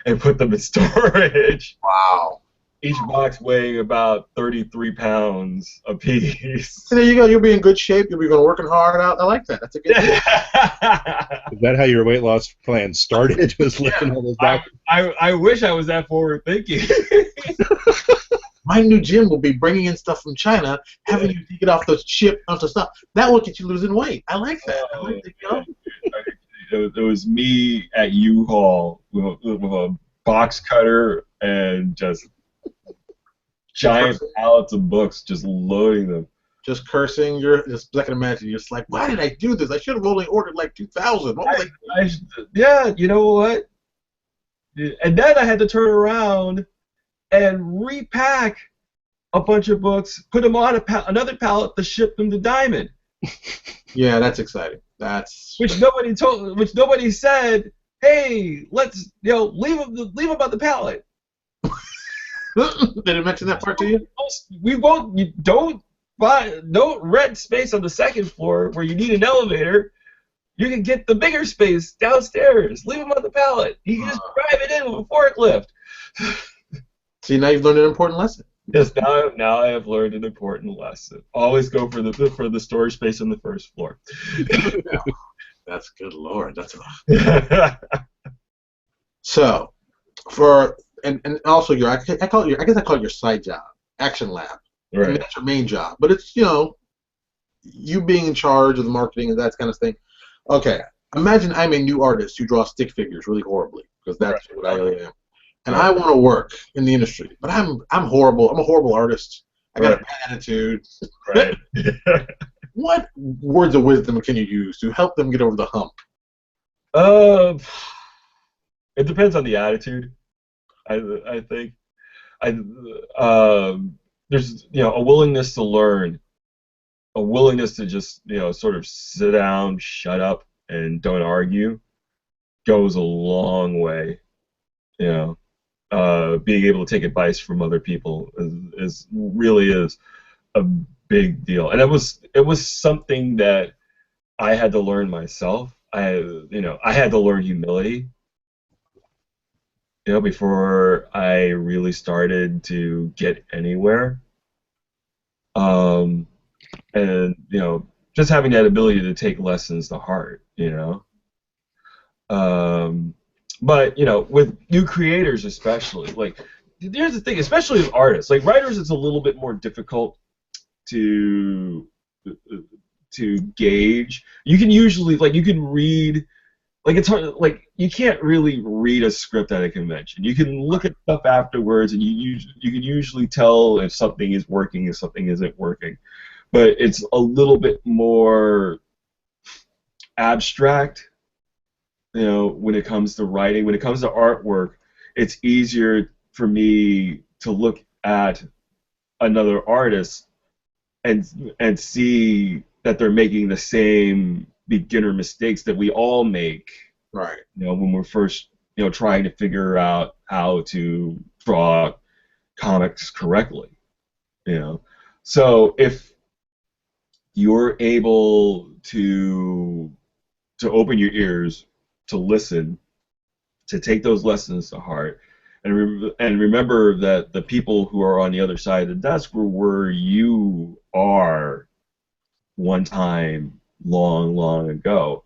and put them in storage. Wow. each box weighing about 33 pounds a piece. So there you go. You'll be in good shape. You'll be going working hard out. I like that. That's a good thing. Is that how your weight loss plan started? Was lifting all those boxes? I wish I was that forward thinking. My new gym will be bringing in stuff from China, having you take it off the ship, off the stuff. That will get you losing weight. I like that. I like that, you know? It was me at U-Haul with a box cutter and just giant pallets of books, just loading them. Just cursing. I can imagine. You're just like, why did I do this? I should have only ordered like 2,000. What was I yeah, you know what? And then I had to turn around and repack a bunch of books, put them on another pallet to ship them to Diamond. Yeah, that's exciting. Which nobody said. Hey, let's leave them on the pallet. Did it mention that part to you? We won't. You don't rent space on the second floor where you need an elevator. You can get the bigger space downstairs. Leave them on the pallet. You can just drive it in with a forklift. See, now you've learned an important lesson. Yes, now I have learned an important lesson. Always go for the storage space on the first floor. That's good Lord. That's so and also I guess I call it your side job, Action Lab. Right. I mean, that's your main job, but it's you being in charge of the marketing and that kind of thing. Okay, imagine I'm a new artist who draws stick figures really horribly because that's what I really am. And I want to work in the industry, but I'm horrible. I'm a horrible artist. I got a bad attitude. Right. What words of wisdom can you use to help them get over the hump? It depends on the attitude. I think there's a willingness to learn, a willingness to just sort of sit down, shut up, and don't argue goes a long way. Being able to take advice from other people really is a big deal, and it was something that I had to learn myself. I had to learn humility, before I really started to get anywhere. And just having that ability to take lessons to heart, But with new creators especially, like here's the thing, especially with artists, like writers, it's a little bit more difficult to gauge. You can usually you can read, it's hard, you can't really read a script at a convention. You can look at stuff afterwards, and you can usually tell if something is working, if something isn't working. But it's a little bit more abstract. When it comes to writing, when it comes to artwork, it's easier for me to look at another artist and see that they're making the same beginner mistakes that we all make. Right. When we're first, trying to figure out how to draw comics correctly. So if you're able to open your ears, to listen, to take those lessons to heart, and remember that the people who are on the other side of the desk were where you are one time long ago,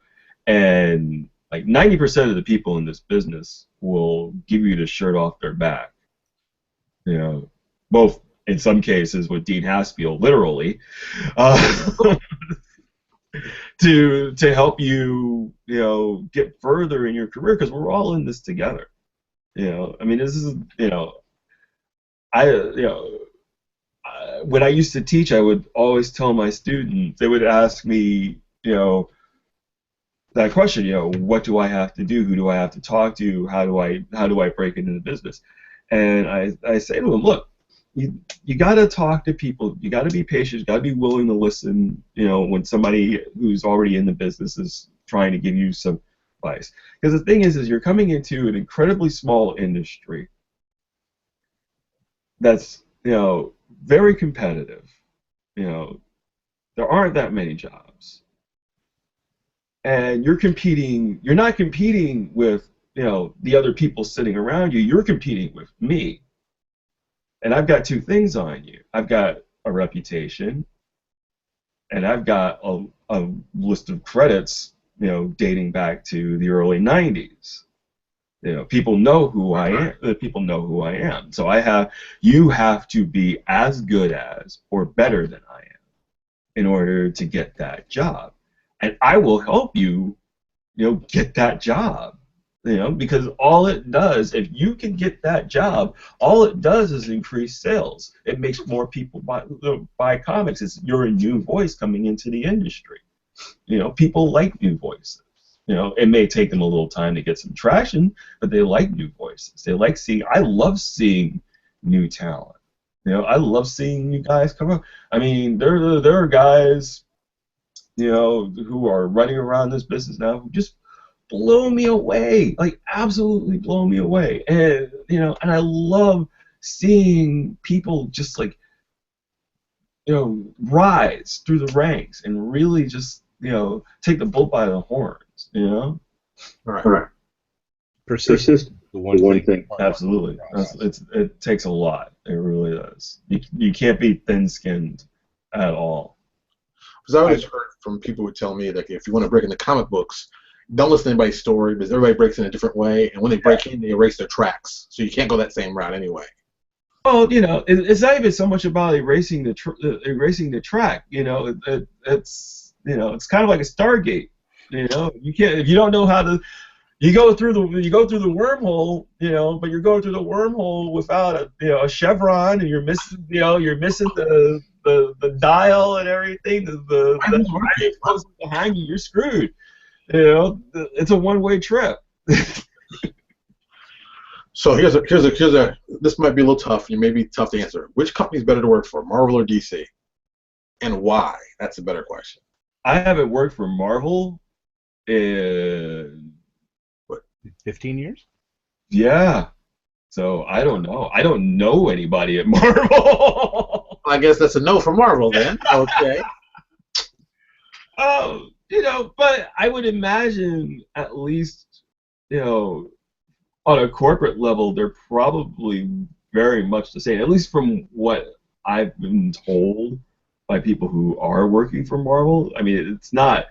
and 90% of the people in this business will give you the shirt off their back. Both in some cases with Dean Haspiel, literally. To help you, get further in your career, because we're all in this together. I mean, this is, when I used to teach, I would always tell my students, they would ask me, that question, what do I have to do? Who do I have to talk to? How do I break into the business? And I say to them, look, you got to talk to people. You got to be patient. You got to be willing to listen. When somebody who's already in the business is trying to give you some advice. Because the thing is you're coming into an incredibly small industry that's very competitive. There aren't that many jobs, and you're competing. You're not competing with the other people sitting around you. You're competing with me. And I've got two things on you. I've got a reputation, and I've got a list of credits, dating back to the early 90s. People know who I am. People know who I am. So you have to be as good as or better than I am in order to get that job. And I will help you, get that job. Because all it does, if you can get that job, all it does is increase sales. It makes more people buy comics. You're a new voice coming into the industry. People like new voices. It may take them a little time to get some traction, but they like new voices. They like I love seeing new talent. I love seeing you guys come up. I mean, there are guys, who are running around this business now who just blow me away, like absolutely blow me away. And and I love seeing people just like rise through the ranks and really just take the bull by the horns. Right. Persistence. The one thing. Absolutely. It takes a lot. It really does. You can't be thin-skinned at all. Because I always heard from people who tell me that if you want to break into comic books, don't listen to anybody's story because everybody breaks in a different way, and when they break in, they erase their tracks. So you can't go that same route anyway. Well, it's not even so much about erasing the track. It's kind of like a Stargate. You can't, if you don't know how to. You go through the wormhole, but you're going through the wormhole without a chevron, and you're missing the dial and everything. The behind you, you're screwed. It's a one-way trip. So here's a this might be a little tough. You may be tough to answer. Which company is better to work for, Marvel or DC, and why? That's a better question. I haven't worked for Marvel in 15 years? Yeah. So I don't know. I don't know anybody at Marvel. I guess that's a no for Marvel then. Okay. But I would imagine at least, on a corporate level, they're probably very much the same. At least from what I've been told by people who are working for Marvel. I mean, it's not,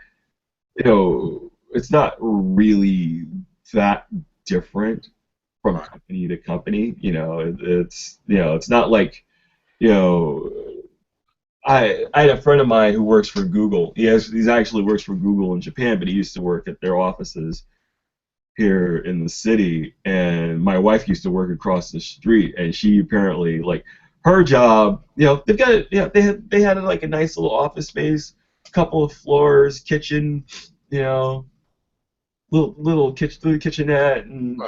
it's not really that different from company to company. It's not like, I had a friend of mine who works for Google. He actually works for Google in Japan, but he used to work at their offices here in the city. And my wife used to work across the street, and she apparently, like, her job, they've got they had like a nice little office space, couple of floors, kitchen, little kitchenette, and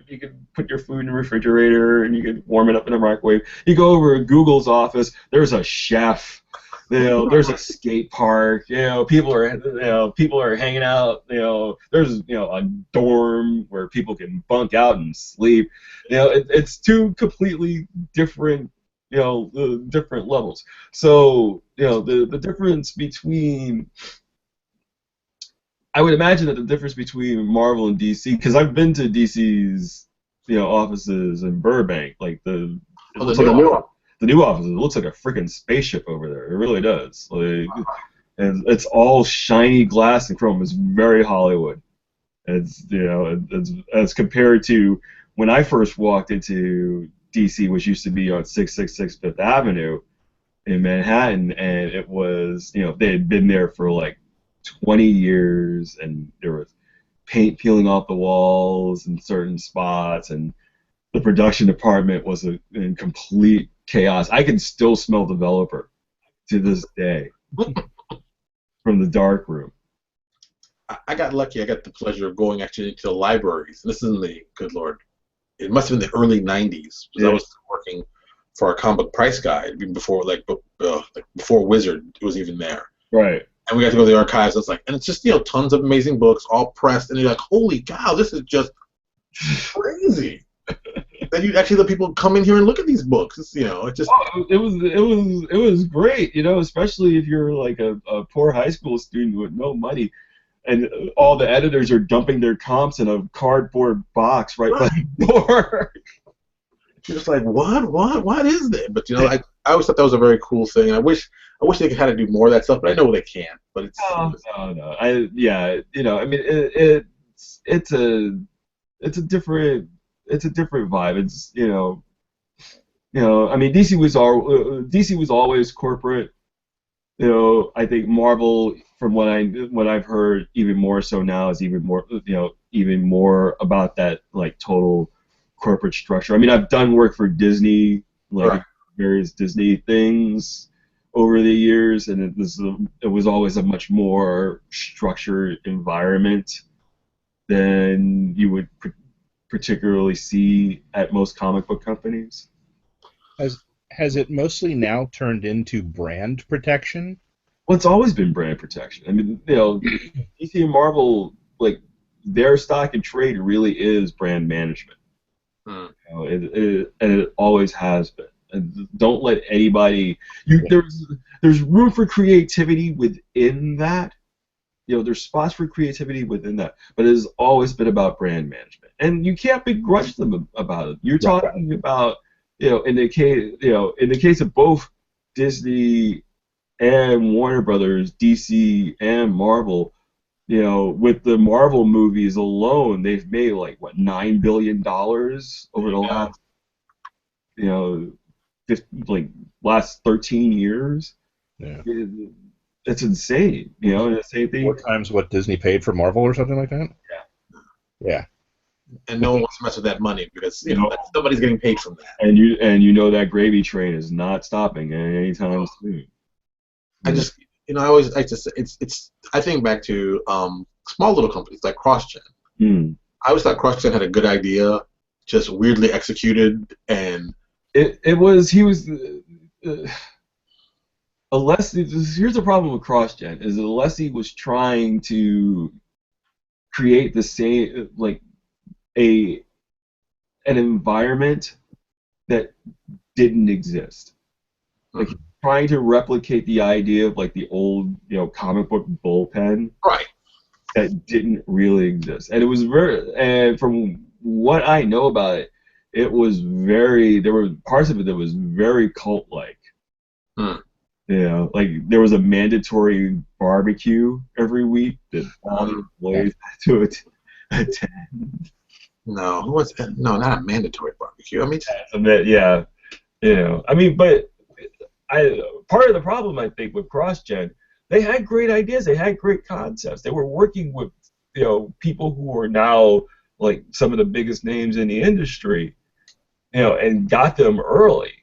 you could put your food in the refrigerator, and you could warm it up in the microwave. You go over to Google's office, there's a chef, there's a skate park, people are hanging out, there's a dorm where people can bunk out and sleep. It's two completely different different levels. So the difference between, I would imagine that the difference between Marvel and DC, because I've been to DC's offices in Burbank, like the new offices. It looks like a freaking spaceship over there. It really does. Like, and it's all shiny glass and chrome. It's very Hollywood. It's it's as compared to when I first walked into DC, which used to be on 666 Fifth Avenue in Manhattan, and it was they had been there for like 20 years, and there was paint peeling off the walls in certain spots, and the production department was in complete chaos. I can still smell developer to this day from the dark room. I got lucky. I got the pleasure of going actually to the libraries. This is in the, good Lord, it must have been the early 90s. Because I was working for a comic book price guide even before, before Wizard was even there. Right. And we got to go to the archives. And it's just tons of amazing books, all pressed, and you're like, holy cow, this is just crazy. Then you actually let people come in here and look at these books. It's, it just. Oh, it was great, especially if you're like a poor high school student with no money, and all the editors are dumping their comps in a cardboard box right by the door. you're just like, what is that? But I always thought that was a very cool thing. And I wish they could kind of do more of that stuff, but I know they can't. But it's No. I mean, it's a different vibe. It's I mean, DC was always corporate. I think Marvel, from what I've heard, even more so now, is even more about that like total corporate structure. I mean, I've done work for Disney, like various Disney things over the years, and it was always a much more structured environment than you would particularly see at most comic book companies. Has it mostly now turned into brand protection? Well, it's always been brand protection. I mean, DC and Marvel, like, their stock and trade really is brand management. It always has been. And don't let anybody. There's room for creativity within that. There's spots for creativity within that, but it has always been about brand management, and you can't begrudge them about it. You're talking about, in the case of both Disney and Warner Brothers, DC and Marvel, with the Marvel movies alone, they've made like what, $9 billion over the last 13 years. Yeah. It's insane, the same thing. 4 times what Disney paid for Marvel or something like that? Yeah. And no one wants to mess with that money because somebody's getting paid from that. And that gravy train is not stopping anytime soon. I just I always like to say I think back to small little companies like CrossGen. I always thought CrossGen had a good idea, just weirdly executed, and here's the problem with CrossGen is that Alessi was trying to create the same an environment that didn't exist, like trying to replicate the idea of like the old comic book bullpen, that didn't really exist, and it was and from what I know about it, there were parts of it that was very cult-like. Like there was a mandatory barbecue every week that all the employees had to attend. No, not a mandatory barbecue. I mean, I mean, but part of the problem I think with CrossGen, they had great ideas, they had great concepts, they were working with people who are now like some of the biggest names in the industry, and got them early.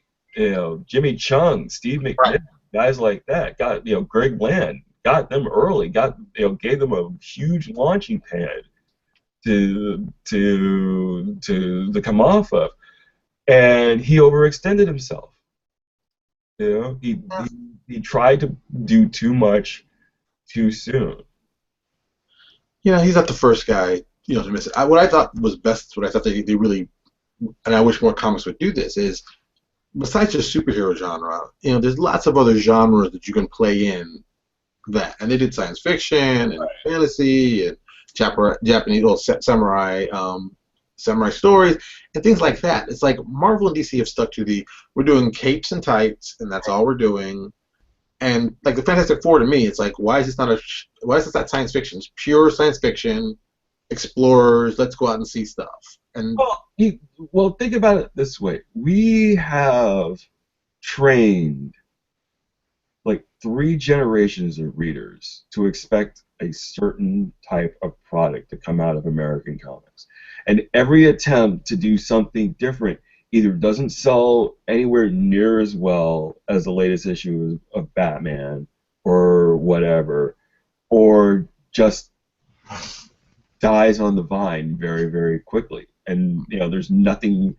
Jimmy Chung, Steve McNiven, guys like that got Greg Land, got them early, gave them a huge launching pad to come off of, and he overextended himself. He tried to do too much too soon. He's not the first guy to miss it. What I thought was best, what I thought they really, and I wish more comics would do this, is besides just superhero genre, there's lots of other genres that you can play in that, and they did science fiction and fantasy and Japanese samurai stories and things like that. It's like Marvel and DC have stuck to we're doing capes and tights, and that's all we're doing. And like the Fantastic Four, to me, it's like, why is this not science fiction? It's pure science fiction. Explorers, let's go out and see stuff. And well, think about it this way: we have trained like 3 generations of readers to expect a certain type of product to come out of American comics, and every attempt to do something different either doesn't sell anywhere near as well as the latest issue of Batman or whatever, or just dies on the vine very, very quickly. And there's nothing.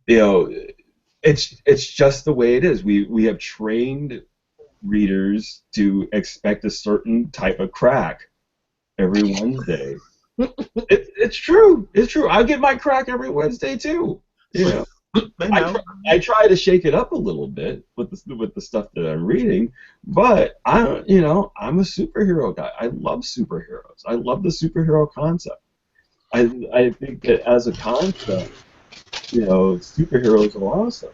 It's just the way it is. We have trained readers to expect a certain type of crack every Wednesday. It's true. It's true. I get my crack every Wednesday too. I try to shake it up a little bit with the stuff that I'm reading, but I'm a superhero guy. I love superheroes. I love the superhero concept. I think that as a concept, superheroes are awesome.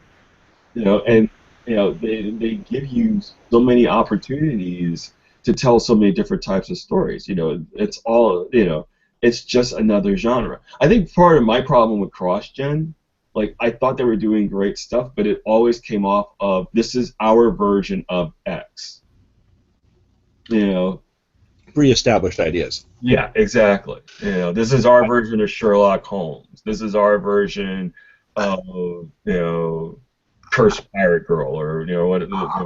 And they give you so many opportunities to tell so many different types of stories. It's all it's just another genre. I think part of my problem with cross-gen, like I thought they were doing great stuff, but it always came off of this is our version of X. Pre-established ideas. Yeah, exactly. This is our version of Sherlock Holmes. This is our version of Cursed Pirate Girl, or what.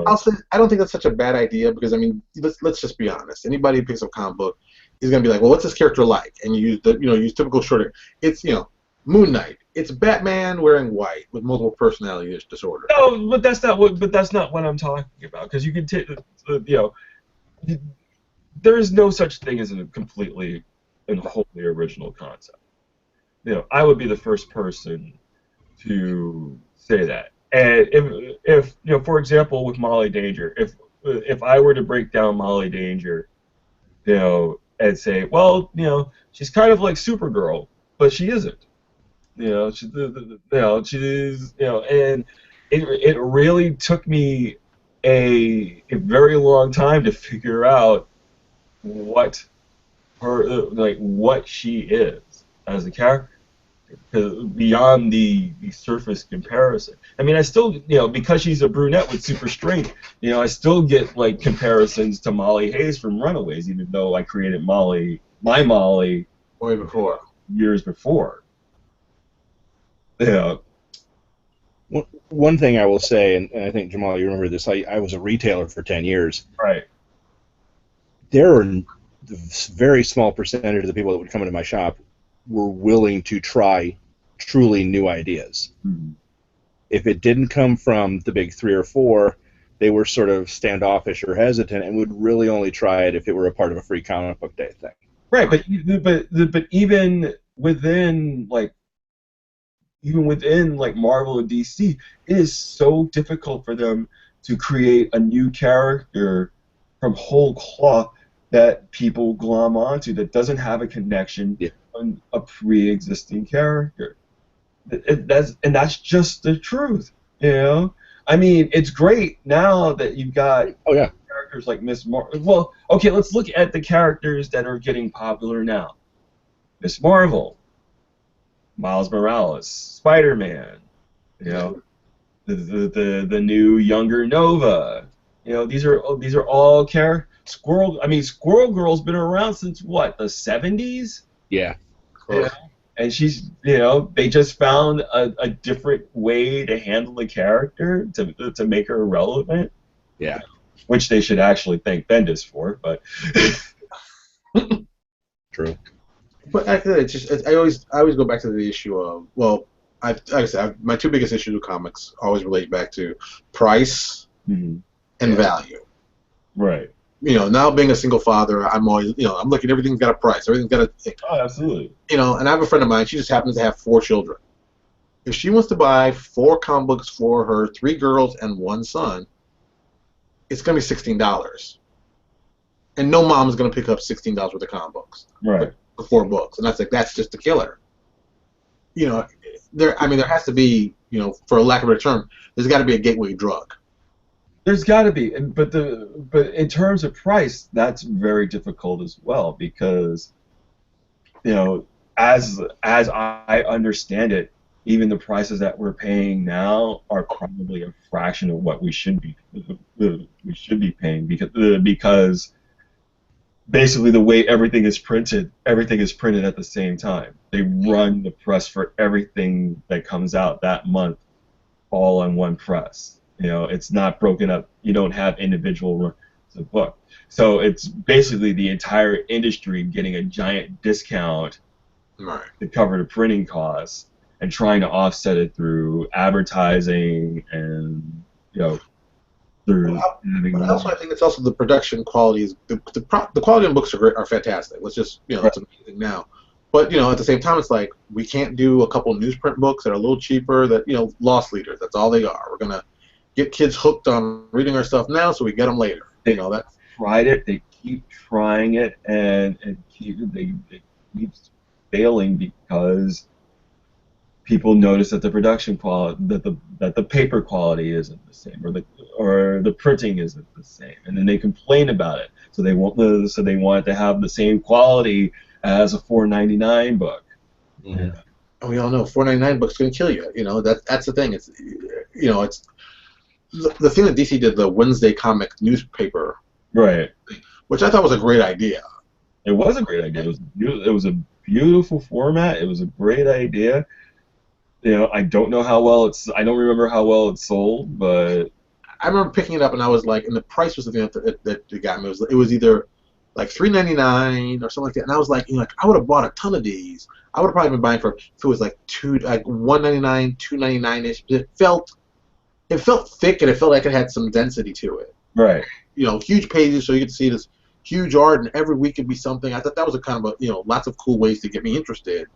I'll say I don't think that's such a bad idea because I mean let's just be honest. Anybody who picks up a comic book is gonna be like, well, what's this character like? And you use typical short. It's Moon Knight. It's Batman wearing white with multiple personality disorder. No, but that's not what I'm talking about. Because you can take there is no such thing as a completely and wholly original concept. I would be the first person to say that. And if for example, with Molly Danger, if I were to break down Molly Danger, and say, well, she's kind of like Supergirl, but she isn't. She is, and it really took me a very long time to figure out what what she is as a character, beyond the surface comparison. I mean, I still, because she's a brunette with super strength, I still get like comparisons to Molly Hayes from Runaways, even though I created my Molly way before, years before. Yeah. One thing I will say, and I think Jamal, you remember this. I was a retailer for 10 years. Right. There are a very small percentage of the people that would come into my shop were willing to try truly new ideas. Mm-hmm. If it didn't come from the big 3 or 4, they were sort of standoffish or hesitant and would really only try it if it were a part of a free comic book day thing. Right, but even within Marvel and DC, it is so difficult for them to create a new character from whole cloth that people glom onto that doesn't have a connection on a pre-existing character. That's just the truth, I mean, it's great now that you've got characters like Miss Marvel. Well, okay, let's look at the characters that are getting popular now. Miss Marvel, Miles Morales, Spider-Man, the new younger Nova. These are all characters. Squirrel Girl's been around since what, the 70s? Yeah. And she's, they just found a different way to handle the character to make her relevant. Yeah. Which they should actually thank Bendis for, but. True. But actually, I always go back to the issue of, well, like I said, my 2 biggest issues with comics always relate back to price and value. Right. Now being a single father, I'm always, I'm looking, everything's got a price, everything's got a thing. Oh, absolutely. And I have a friend of mine, she just happens to have 4 children. If she wants to buy 4 comic books for her 3 girls and 1 son, it's going to be $16. And no mom is going to pick up $16 worth of comic books. Right. For 4 books. And that's just a killer. There has to be, for lack of a better term, there's got to be a gateway drug. There's got to be, but in terms of price, that's very difficult as well because, as I understand it, even the prices that we're paying now are probably a fraction of what we should be paying because basically the way everything is printed at the same time. They run the press for everything that comes out that month, all on one press. It's not broken up. You don't have individual runs of book. So it's basically the entire industry getting a giant discount to cover the printing costs and trying to offset it through advertising and through having. I think it's also the production quality is the quality of books are fantastic. Let's just it's amazing now. But at the same time, it's like we can't do a couple newsprint books that are a little cheaper. That loss leaders. That's all they are. We're gonna get kids hooked on reading our stuff now, so we get them later. They tried it. They keep trying it, and they keep failing because people notice that the production quality, that the paper quality isn't the same, or the printing isn't the same, and then they complain about it. So they want it to have the same quality as a $4.99 book. Mhm. We all know $4.99 book's gonna kill you. You know, that's the thing. It's, you know, it's the thing that DC did, the Wednesday comic newspaper, Right. which I thought was a great idea. It was a great idea. It was a beautiful format. It was a great idea. You know, I don't remember how well it sold, but I remember picking it up and I was like, and the price was the thing that got me. It was either like $3.99 or something like that, and I was like, you know, like I would have bought a ton of these. I would have probably been buying for, if it was like $1.99, $2.99 ish. It felt thick, and it felt like it had some density to it. right. You know, huge pages, so you get to see this huge art, and every week it'd be something. I thought that was a kind of a, you know, lots of cool ways to get me interested.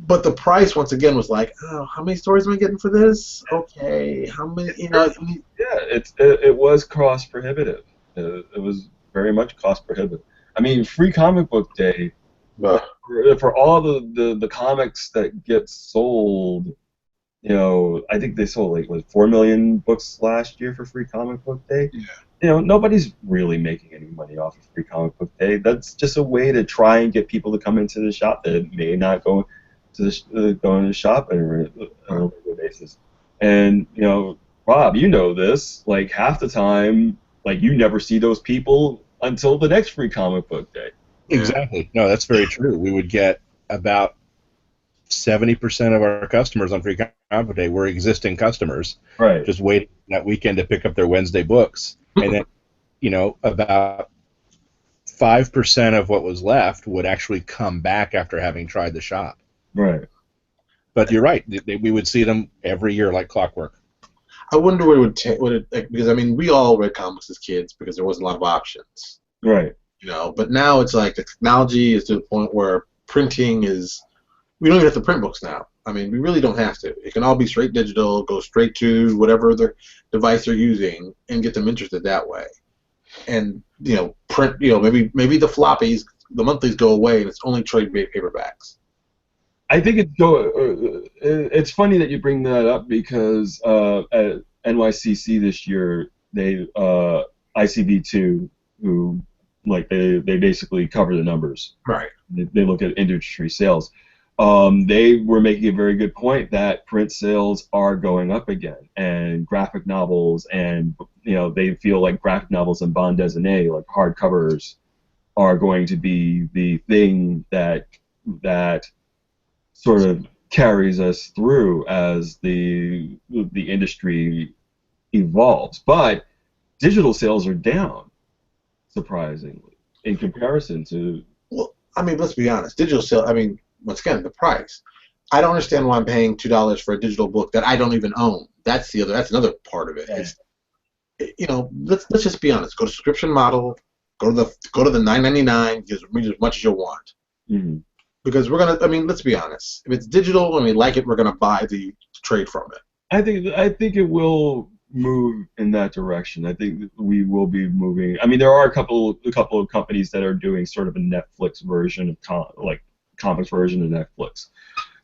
But the price, once again, was like, oh, how many stories am I getting for this? Okay, how many, you know? Yeah, it was cost prohibitive. It was very much cost prohibitive. I mean, Free Comic Book Day, for all the comics that get sold, you know, I think they sold like 4 million books last year for Free Comic Book Day. Yeah. You know, nobody's really making any money off of Free Comic Book Day. That's just a way to try and get people to come into the shop that may not go to go into the shop on a regular basis. And you know, Rob, you know this. Like half the time, like you never see those people until the next Free Comic Book Day. Exactly. No, that's very true. We would get about 70% of our customers on Free Comic Book Day were existing customers, Right. just waiting that weekend to pick up their Wednesday books. And then, you know, about 5% of what was left would actually come back after having tried the shop. Right. But you're right. We would see them every year like clockwork. I wonder what it would take. Because I mean, we all read comics as kids because there wasn't a lot of options. Right. You know, but now it's like the technology is to the point where printing is. We don't even have to print books now. I mean, we really don't have to. It can all be straight digital, go straight to whatever their device they're using, and get them interested that way. And you know, print. You know, maybe the floppies, the monthlies go away, and it's only trade paperbacks. I think it's funny that you bring that up because at NYCC this year, they ICV2, who like they basically cover the numbers. Right. They look at industry sales. They were making a very good point that print sales are going up again, and graphic novels, and you know, they feel like graphic novels and bande dessinée, like hardcovers, are going to be the thing that sort of carries us through as the industry evolves. But digital sales are down, surprisingly, in comparison to. Well, I mean, let's be honest. Digital sale. I mean, once again, the price. I don't understand why I'm paying $2 for a digital book that I don't even own. That's another part of it. Yeah. It's, you know, let's just be honest. Go to subscription model. Go to the $9.99. Read as much as you want. Mm-hmm. Because we're gonna. I mean, let's be honest. If it's digital and we like it, we're gonna buy the trade from it. I think it will move in that direction. I think that we will be moving. I mean, there are a couple of companies that are doing sort of a Netflix version of like comics version of Netflix.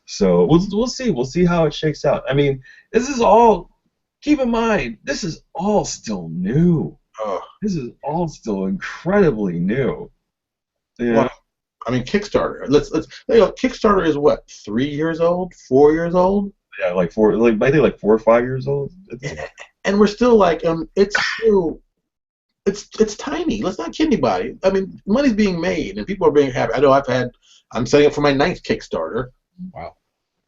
So we'll see. We'll see how it shakes out. I mean, this is all. Keep in mind, this is all still new. Oh. This is all still incredibly new. Yeah. Well, I mean, Kickstarter. Let's you know, Kickstarter is what, 3 years old, 4 years old? Yeah, I think like 4 or 5 years old. And we're still like, it's still, it's tiny. Let's not kid anybody. I mean, money's being made, and people are being happy. I know I'm setting up for my 9th Kickstarter. Wow.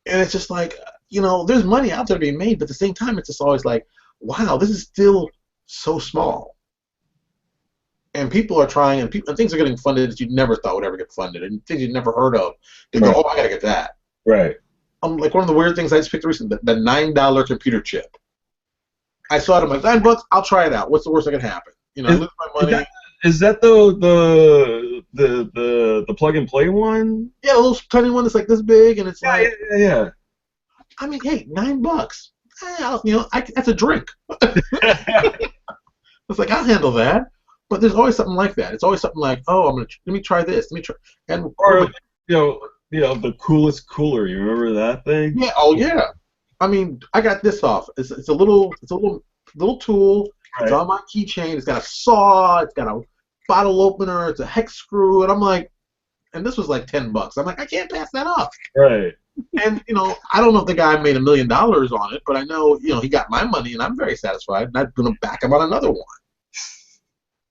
And it's just like, you know, there's money out there being made, but at the same time, it's just always like, wow, this is still so small. And people are trying, and things are getting funded that you never thought would ever get funded, and things you'd never heard of. They go, oh, I gotta get that. Right. Like one of the weird things I just picked recently, the $9 computer chip. I saw it, I'm like, $9, I'll try it out. What's the worst that can happen? You know, I lose my money. Is that the plug and play one? Yeah, a little tiny one that's like this big, and it's like, yeah. I mean, hey, $9. You know, that's a drink. It's like, I'll handle that. But there's always something like that. It's always something like, oh, let me try this. Let me try. And or you know, the coolest cooler. You remember that thing? Yeah. Oh yeah. I mean, I got this off. It's a little tool. It's Right. on my keychain. It's got a saw. It's got a bottle opener. It's a hex screw. And I'm like, and this was like $10. I'm like, I can't pass that up. Right. And I don't know if the guy made $1 million on it, but I know he got my money, and I'm very satisfied. And I'm gonna back him on another one.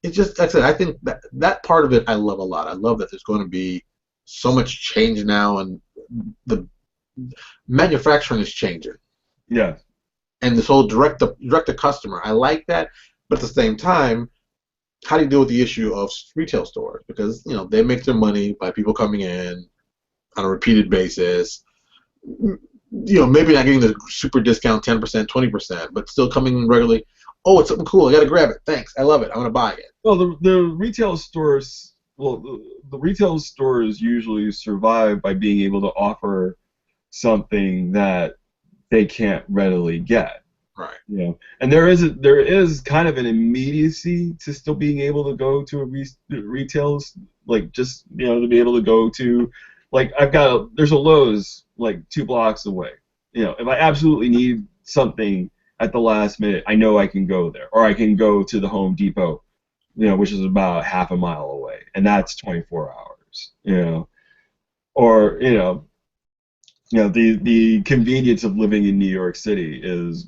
It's just, like I said, I think that part of it I love a lot. I love that there's going to be so much change now, and the manufacturing is changing. Yeah. And this whole direct to customer, I like that. But at the same time, how do you deal with the issue of retail stores? Because they make their money by people coming in on a repeated basis. Maybe not getting the super discount 10%, 20%, but still coming in regularly. Oh, it's something cool. I got to grab it. Thanks. I love it. I'm going to buy it. Well, the retail stores, the retail stores usually survive by being able to offer something that they can't readily get. Right. And there is kind of an immediacy to still being able to go to a retail, like just to be able to go to, like there's a Lowe's like 2 blocks away. If I absolutely need something at the last minute, I know I can go there, or I can go to the Home Depot, which is about half a mile away, and that's 24 hours. Or the convenience of living in New York City is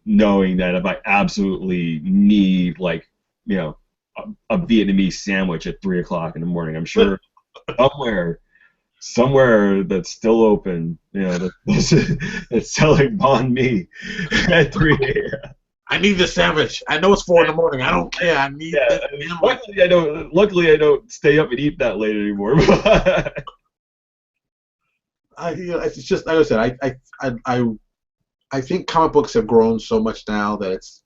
knowing that if I absolutely need like a Vietnamese sandwich at 3 o'clock in the morning, I'm sure somewhere that's still open, that's selling banh mi at 3 a.m. I need this sandwich. I know it's 4 in the morning. I don't care. I need this. Luckily, I don't stay up and eat that late anymore. It's just like I said. I think comic books have grown so much now that it's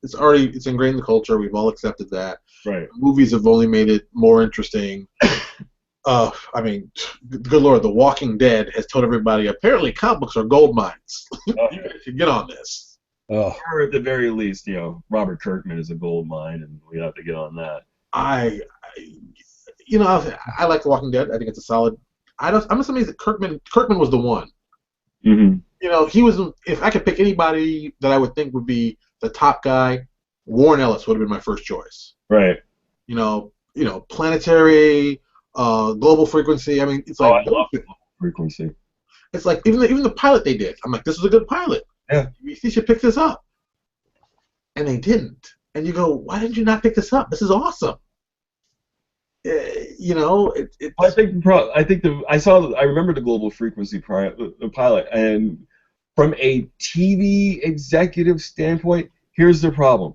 ingrained in the culture. We've all accepted that. Right. Movies have only made it more interesting. I mean, good Lord, The Walking Dead has told everybody apparently comic books are gold mines. You guys should get on this. Oh. Or at the very least, Robert Kirkman is a gold mine, and we have to get on that. I like The Walking Dead. I think it's a solid. I'm just amazed that Kirkman was the one. Mm-hmm. He was. If I could pick anybody that I would think would be the top guy, Warren Ellis would have been my first choice. Right. Planetary, Global Frequency. I mean, it's like I love Global Frequency. It's like even the pilot they did. I'm like, this is a good pilot. Yeah. You should pick this up. And they didn't. And you go, why did you not pick this up? This is awesome. I remember the Global Frequency pilot, and from a TV executive standpoint, here's the problem: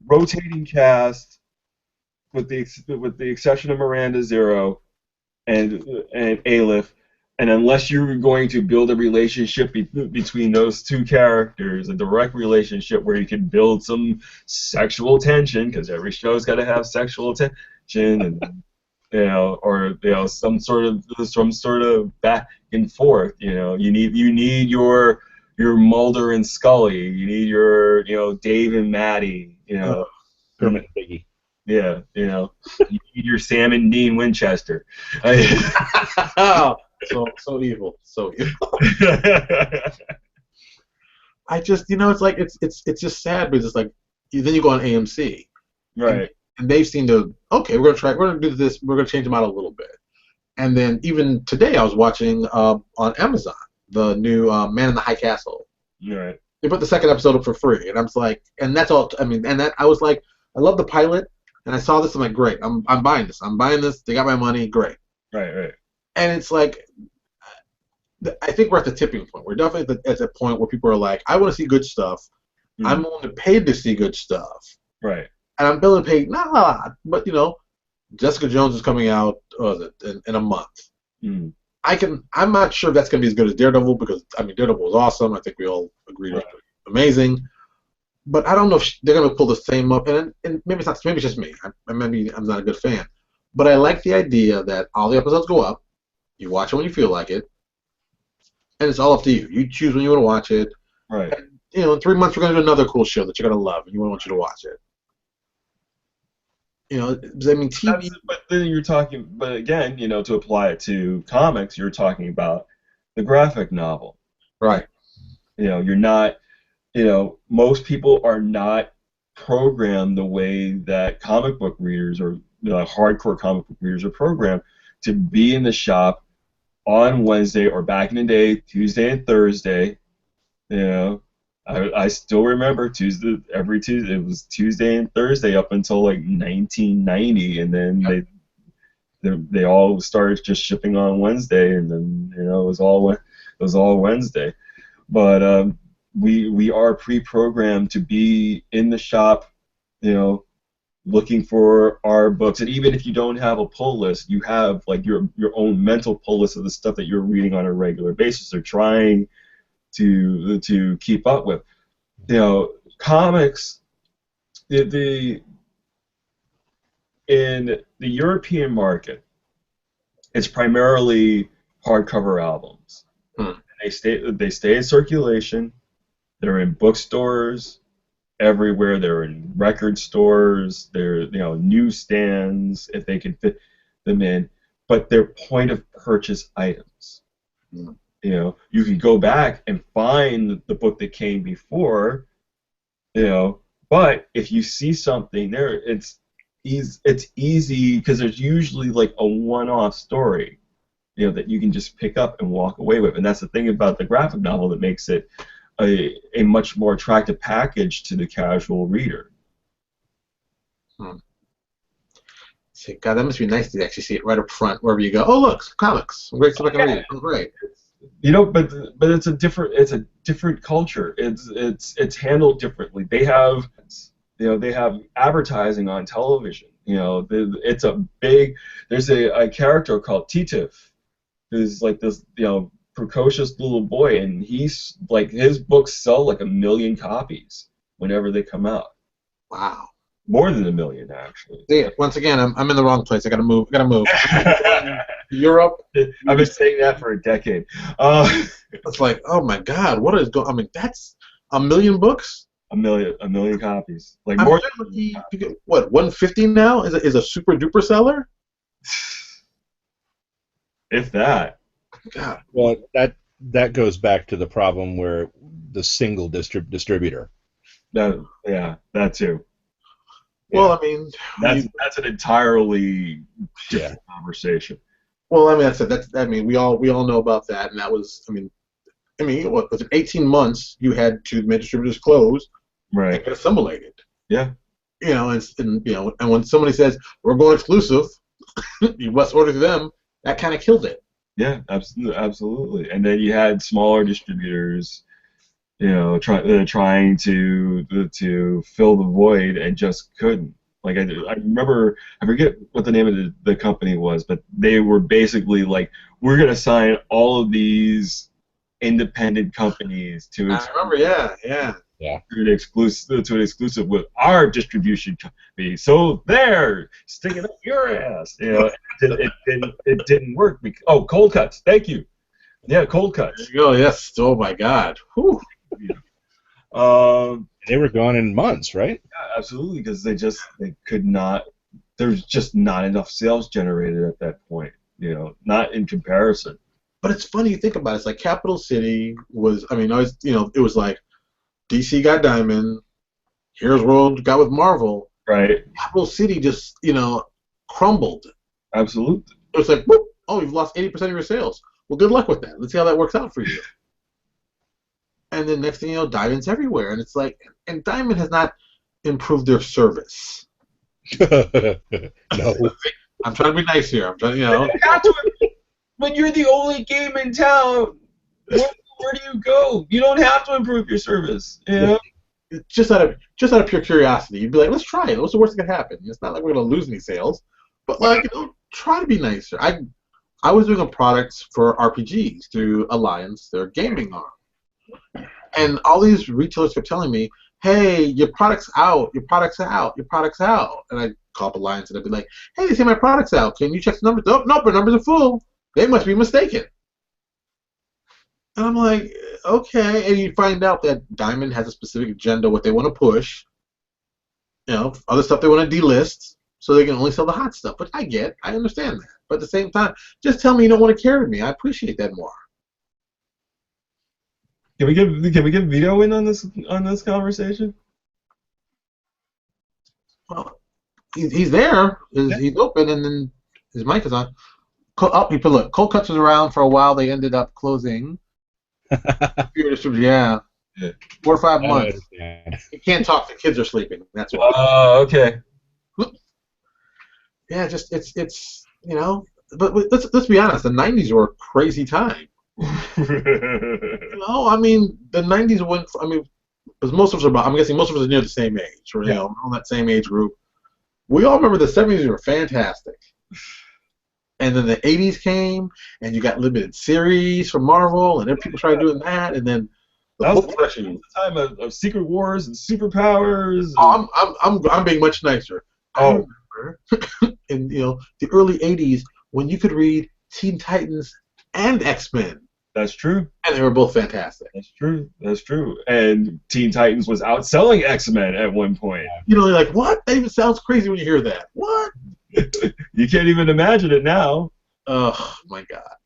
rotating cast, with the exception of Miranda Zero and Aleph, and unless you're going to build a relationship between those two characters, a direct relationship where you can build some sexual tension, because every show's got to have sexual tension, and some sort of back and forth. You need your Mulder and Scully. You need your Dave and Maddie. Kermit and Biggie. Yeah, you need your Sam and Dean Winchester. So evil. I just, it's like it's just sad because it's like then you go on AMC, right? And they've seen we're gonna do this, we're gonna change them out a little bit, and then even today I was watching on Amazon the new Man in the High Castle. Right. They put the second episode up for free, and I was like, and that's all. I mean, and that I was like, I love the pilot, and I saw this, I'm like, great, I'm buying this. I'm buying this. They got my money, great. Right. And it's like, I think we're at the tipping point. We're definitely at the point where people are like, I want to see good stuff. Mm. I'm willing to pay to see good stuff. Right. And I'm willing to pay not a lot, but Jessica Jones is coming out in a month. Mm. I'm not sure if that's going to be as good as Daredevil, because Daredevil was awesome. I think we all agreed it was amazing. But I don't know if they're going to pull the same up, and maybe it's not. Maybe it's just me. Maybe I'm not a good fan. But I like the idea that all the episodes go up. You watch it when you feel like it, and it's all up to you. You choose when you want to watch it. Right. And, in 3 months we're going to do another cool show that you're going to love, and we want you to watch it. You know, I mean, TV. But then you're talking, but again, to apply it to comics, you're talking about the graphic novel. Right. You're not, most people are not programmed the way that comic book readers or hardcore comic book readers are programmed to be in the shop on Wednesday or back in the day, Tuesday and Thursday. I still remember every Tuesday. It was Tuesday and Thursday up until like 1990, and then they all started just shipping on Wednesday, and then it was all Wednesday. But we are pre-programmed to be in the shop, looking for our books, and even if you don't have a pull list, you have like your own mental pull list of the stuff that you're reading on a regular basis or trying to keep up with. Comics, in the European market, it's primarily hardcover albums. They stay in circulation. They're in bookstores everywhere. They're in record stores. They're newsstands if they can fit them in. But they're point of purchase items. You can go back and find the book that came before. But if you see something there, it's easy because there's usually like a one-off story, that you can just pick up and walk away with. And that's the thing about the graphic novel that makes it a much more attractive package to the casual reader. See, God, that must be nice to actually see it right up front wherever you go. Oh, look, comics. Great stuff I can read. Oh, great. But it's a different culture. It's handled differently. They have advertising on television. It's a big. There's a character called Titif, who's like this precocious little boy, and he's like his books sell like 1 million copies whenever they come out. Wow. More than 1 million, actually. Yeah. Once again, I'm in the wrong place. I gotta move. Europe. I've been saying that for a decade. It's like, oh my God, what is going? I mean, that's 1 million books. 1 million copies. Like I'm more. sure you get, what, 150 now is a super duper seller. If that. God. Well, that goes back to the problem where the single distributor. That too. Well, I mean, that's an entirely different conversation. Well, I mean, we all know about that, and that was, I mean, what was it? 18 months you had to make distributors close, right? And get assimilated. Yeah. And when somebody says we're going exclusive, you must order through them. That kind of killed it. Yeah, absolutely. And then you had smaller distributors, trying to fill the void and just couldn't. Like I remember, I forget what the name of the company was, but they were basically like, we're gonna sign all of these independent companies to. I remember, yeah. To an exclusive with our distribution company. So there, sticking up your ass. It didn't work. Cold cuts. Thank you. Yeah, cold cuts. There you go. Yes. Oh my God. Whew. They were gone in months, right? Yeah, absolutely, because they could not. There's just not enough sales generated at that point. Not in comparison. But it's funny you think about it. It's like Capital City was. I mean, it was like DC got Diamond, Heroes World got with Marvel. Right. Capital City just crumbled. Absolutely. It was like, whoop, oh, you've lost 80% of your sales. Well, good luck with that. Let's see how that works out for you. And then next thing you know, Diamond's everywhere, and it's like, and Diamond has not improved their service. No. I'm trying to be nice here. I'm trying, When you're the only game in town, where do you go? You don't have to improve your service. Just out of pure curiosity, you'd be like, let's try it. What's the worst that could happen? It's not like we're gonna lose any sales, but try to be nicer. I was doing a product for RPGs through Alliance, their gaming arm. And all these retailers kept telling me, hey, your product's out, your product's out, your product's out. And I'd call up Alliance and I'd be like, hey, they say my product's out. Can you check the numbers? Nope, our numbers are full. They must be mistaken. And I'm like, okay. And you find out that Diamond has a specific agenda, what they want to push. Other stuff they want to delist. so they can only sell the hot stuff. But I understand that. But at the same time, just tell me you don't want to carry me. I appreciate that more. Can we get Vito in on this conversation? Well, he's there. He's open, and then his mic is on. Look, Cold Cuts was around for a while. They ended up closing. Yeah. 4 or 5 months. You can't talk. The kids are sleeping. That's why. Oh, okay. Yeah, just it's you know. But let's be honest. The '90s were a crazy time. You know, I mean, the '90s went. Because most of us are. I'm guessing most of us are near the same age, or you know, on that same age group. We all remember the '70s were fantastic. And then the '80s came, and you got limited series from Marvel, and then people started doing that, and then that was the time of Secret Wars and superpowers. Oh, I'm being much nicer. Oh, I remember in the early '80s when you could read Teen Titans and X-Men. That's true. And they were both fantastic. That's true. That's true. And Teen Titans was outselling X-Men at one point. You know, you're like, what? That even sounds crazy when you hear that. What? You can't even imagine it now. Oh my God.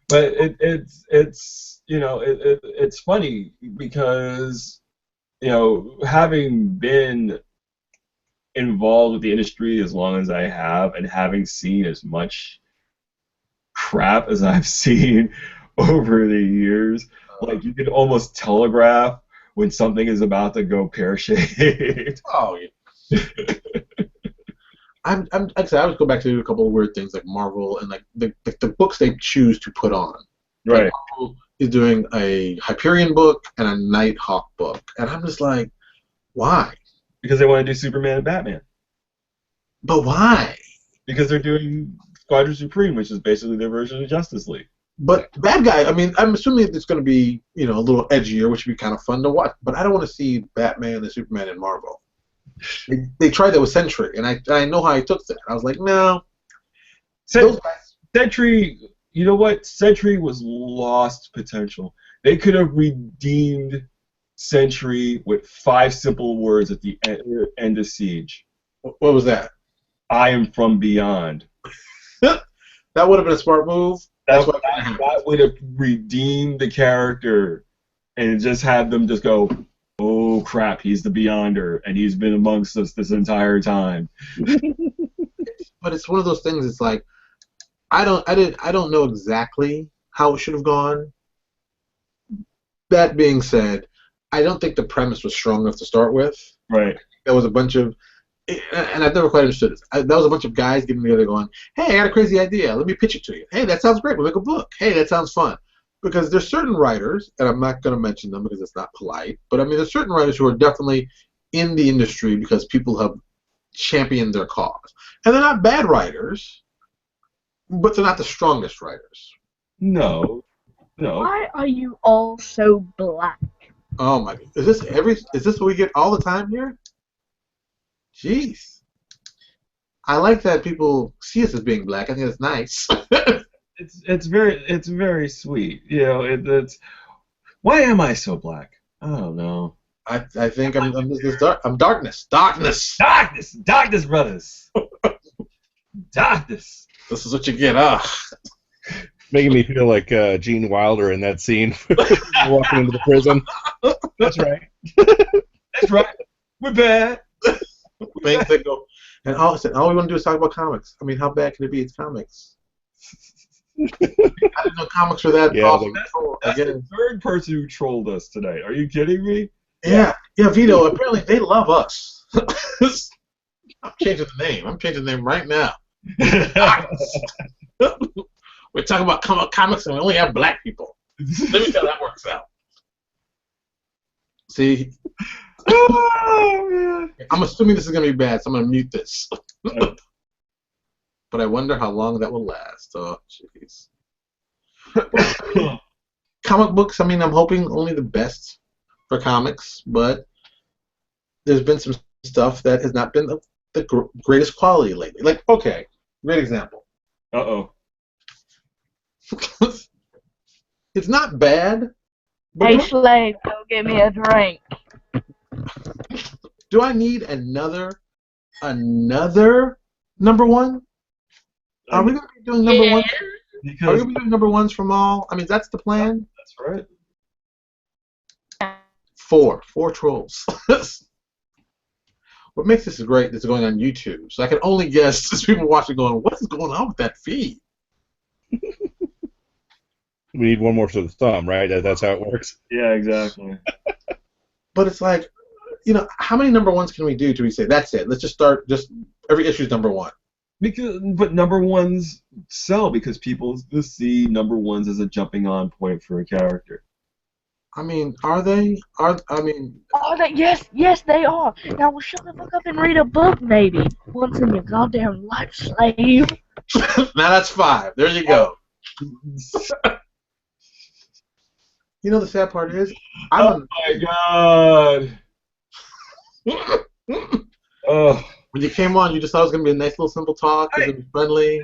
But it's you know it's funny because having been involved with the industry as long as I have and having seen as much crap as I've seen over the years, like you can almost telegraph when something is about to go pear-shaped. Oh yeah. Actually, I always go back to a couple of weird things like Marvel and like the books they choose to put on. Right. Like Marvel is doing a Hyperion book and a Nighthawk book, and I'm just like, why? Because they want to do Superman and Batman. But why? Because they're doing Squadron Supreme, which is basically their version of Justice League. But bad guy, I mean, I'm assuming it's going to be a little edgier, which would be kind of fun to watch. But I don't want to see Batman and Superman in Marvel. They tried that with Sentry, and I know how I took that. I was like, no. Sentry, you know what? Sentry was lost potential. They could have redeemed Sentry with 5 simple words at the end of Siege. What was that? I am from beyond. That would have been a smart move. That would have redeemed the character and just had them just go, oh crap, he's the Beyonder, and he's been amongst us this entire time. But it's one of those things. It's like I don't know exactly how it should have gone. That being said, I don't think the premise was strong enough to start with. Right. There was a bunch of, and I've never quite understood this. That was a bunch of guys getting together going, hey, I got a crazy idea. Let me pitch it to you. Hey, that sounds great. We'll make a book. Hey, that sounds fun. Because there's certain writers, and I'm not going to mention them because it's not polite, but I mean there's certain writers who are definitely in the industry because people have championed their cause. And they're not bad writers, but they're not the strongest writers. No. Why are you all so black? Oh my! Is this what we get all the time here? Jeez. I like that people see us as being black. I think that's nice. It's very sweet. It's why am I so black? I don't know. I think I'm just dark. I'm darkness, brothers. Darkness. This is what you get, Making me feel like Gene Wilder in that scene walking into the prison. That's right. That's right. We're bad. Things that go, and all we want to do is talk about comics. I mean, how bad can it be? It's comics. I didn't know comics were that awful. That's the third person who trolled us today. Are you kidding me? Yeah, Vito. Apparently, they love us. I'm changing the name. I'm changing the name right now. We're talking about comics, and we only have black people. Let me see how that works out. See, I'm assuming this is going to be bad, so I'm going to mute this. But I wonder how long that will last. Oh, jeez. Comic books, I mean, I'm hoping only the best for comics, but there's been some stuff that has not been the greatest quality lately. Like, okay, great example. Uh-oh. It's not bad. But Hey, slave, go get me a drink. do I need another another number one? Are we going to be doing number one? Are we Because going to be doing number ones from all? I mean, that's the plan. that's right. Four trolls. What makes this great is going on YouTube, so I can only guess as people watching going, what is going on with that feed? We need one more for the thumb, right? That's how it works. Yeah, exactly. But it's like, how many number ones can we do? Do we say that's it? Let's just start. Just every issue is number one. But number ones sell because people see number ones as a jumping on point for a character. I mean, are they? Oh, yes, they are. Now, well, shut the fuck up and read a book, maybe. Once in your goddamn life, slave. Now that's 5. There you go. The sad part is, Oh my god! Oh. When you came on, you just thought it was going to be a nice little simple talk, it was going to be friendly.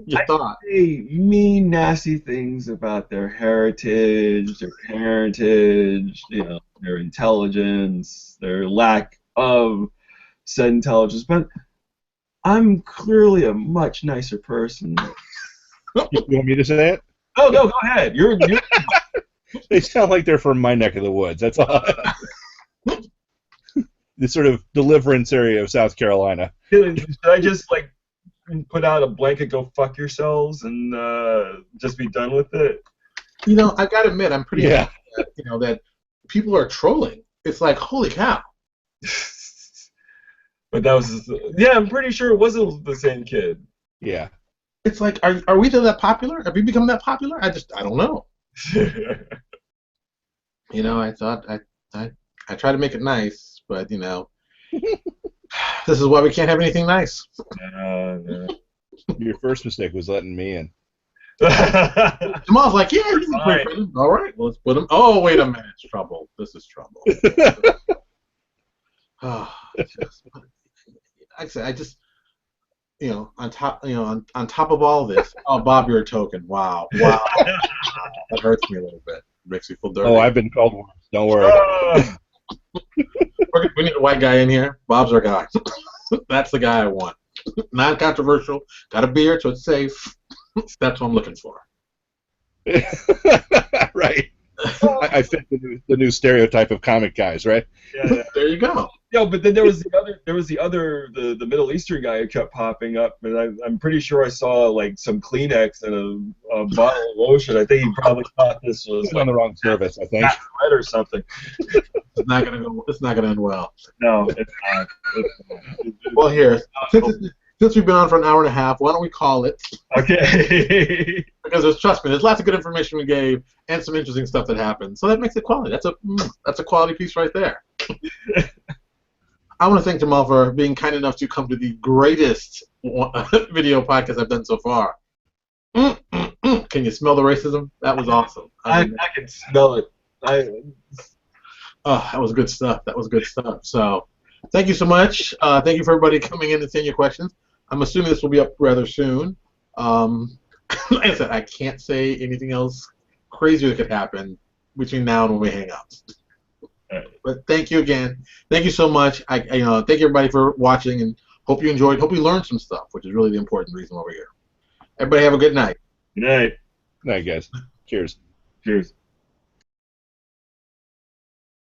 You thought. Say mean, nasty things about their heritage, their parentage, their intelligence, their lack of said intelligence, but I'm clearly a much nicer person. You want me to say it? Oh no, go ahead. You're They sound like they're from my neck of the woods. That's all. The sort of Deliverance area of South Carolina. Should I just put out a blanket, go fuck yourselves, and just be done with it? I gotta admit, I'm pretty happy that, that people are trolling. It's like, holy cow. But that was, I'm pretty sure it wasn't the same kid. Yeah. It's like, are we that popular? Have we become that popular? I don't know. I thought I try to make it nice, but this is why we can't have anything nice. No. Your first mistake was letting me in. Jamal's like, yeah, he's a great friend. All right, well, let's put him. Oh, wait a minute, it's trouble. This is trouble. I just, on top, on top of all this. Oh, Bob, you're a token. Wow. That hurts me a little bit. Makes me feel dirty. Oh, I've been called worse. Don't worry. We need a white guy in here. Bob's our guy. That's the guy I want. Non-controversial. Got a beard, so it's safe. That's what I'm looking for. Right. I fit the new stereotype of comic guys, right? Yeah. There you go. But then there was the Middle Eastern guy who kept popping up, and I'm pretty sure I saw some Kleenex and a bottle of lotion. I think he probably thought this was on the wrong service, I think. Red or something. It's not gonna end well. No, it's not. Well, here, since we've been on for an hour and a half, why don't we call it? Okay. Because trust me, there's lots of good information we gave and some interesting stuff that happened. So that makes it quality. That's a quality piece right there. I want to thank Jamal for being kind enough to come to the greatest video podcast I've done so far. Can you smell the racism? That was awesome. I can smell it. That was good stuff. So, thank you so much. Thank you for everybody coming in and saying your questions. I'm assuming this will be up rather soon. Like I said, I can't say anything else crazy that could happen between now and when we hang up. But thank you again. Thank you so much. Thank everybody for watching, and hope you enjoyed. Hope you learned some stuff, which is really the important reason why we're here. Everybody have a good night. Good night. Night, guys. Cheers. Cheers.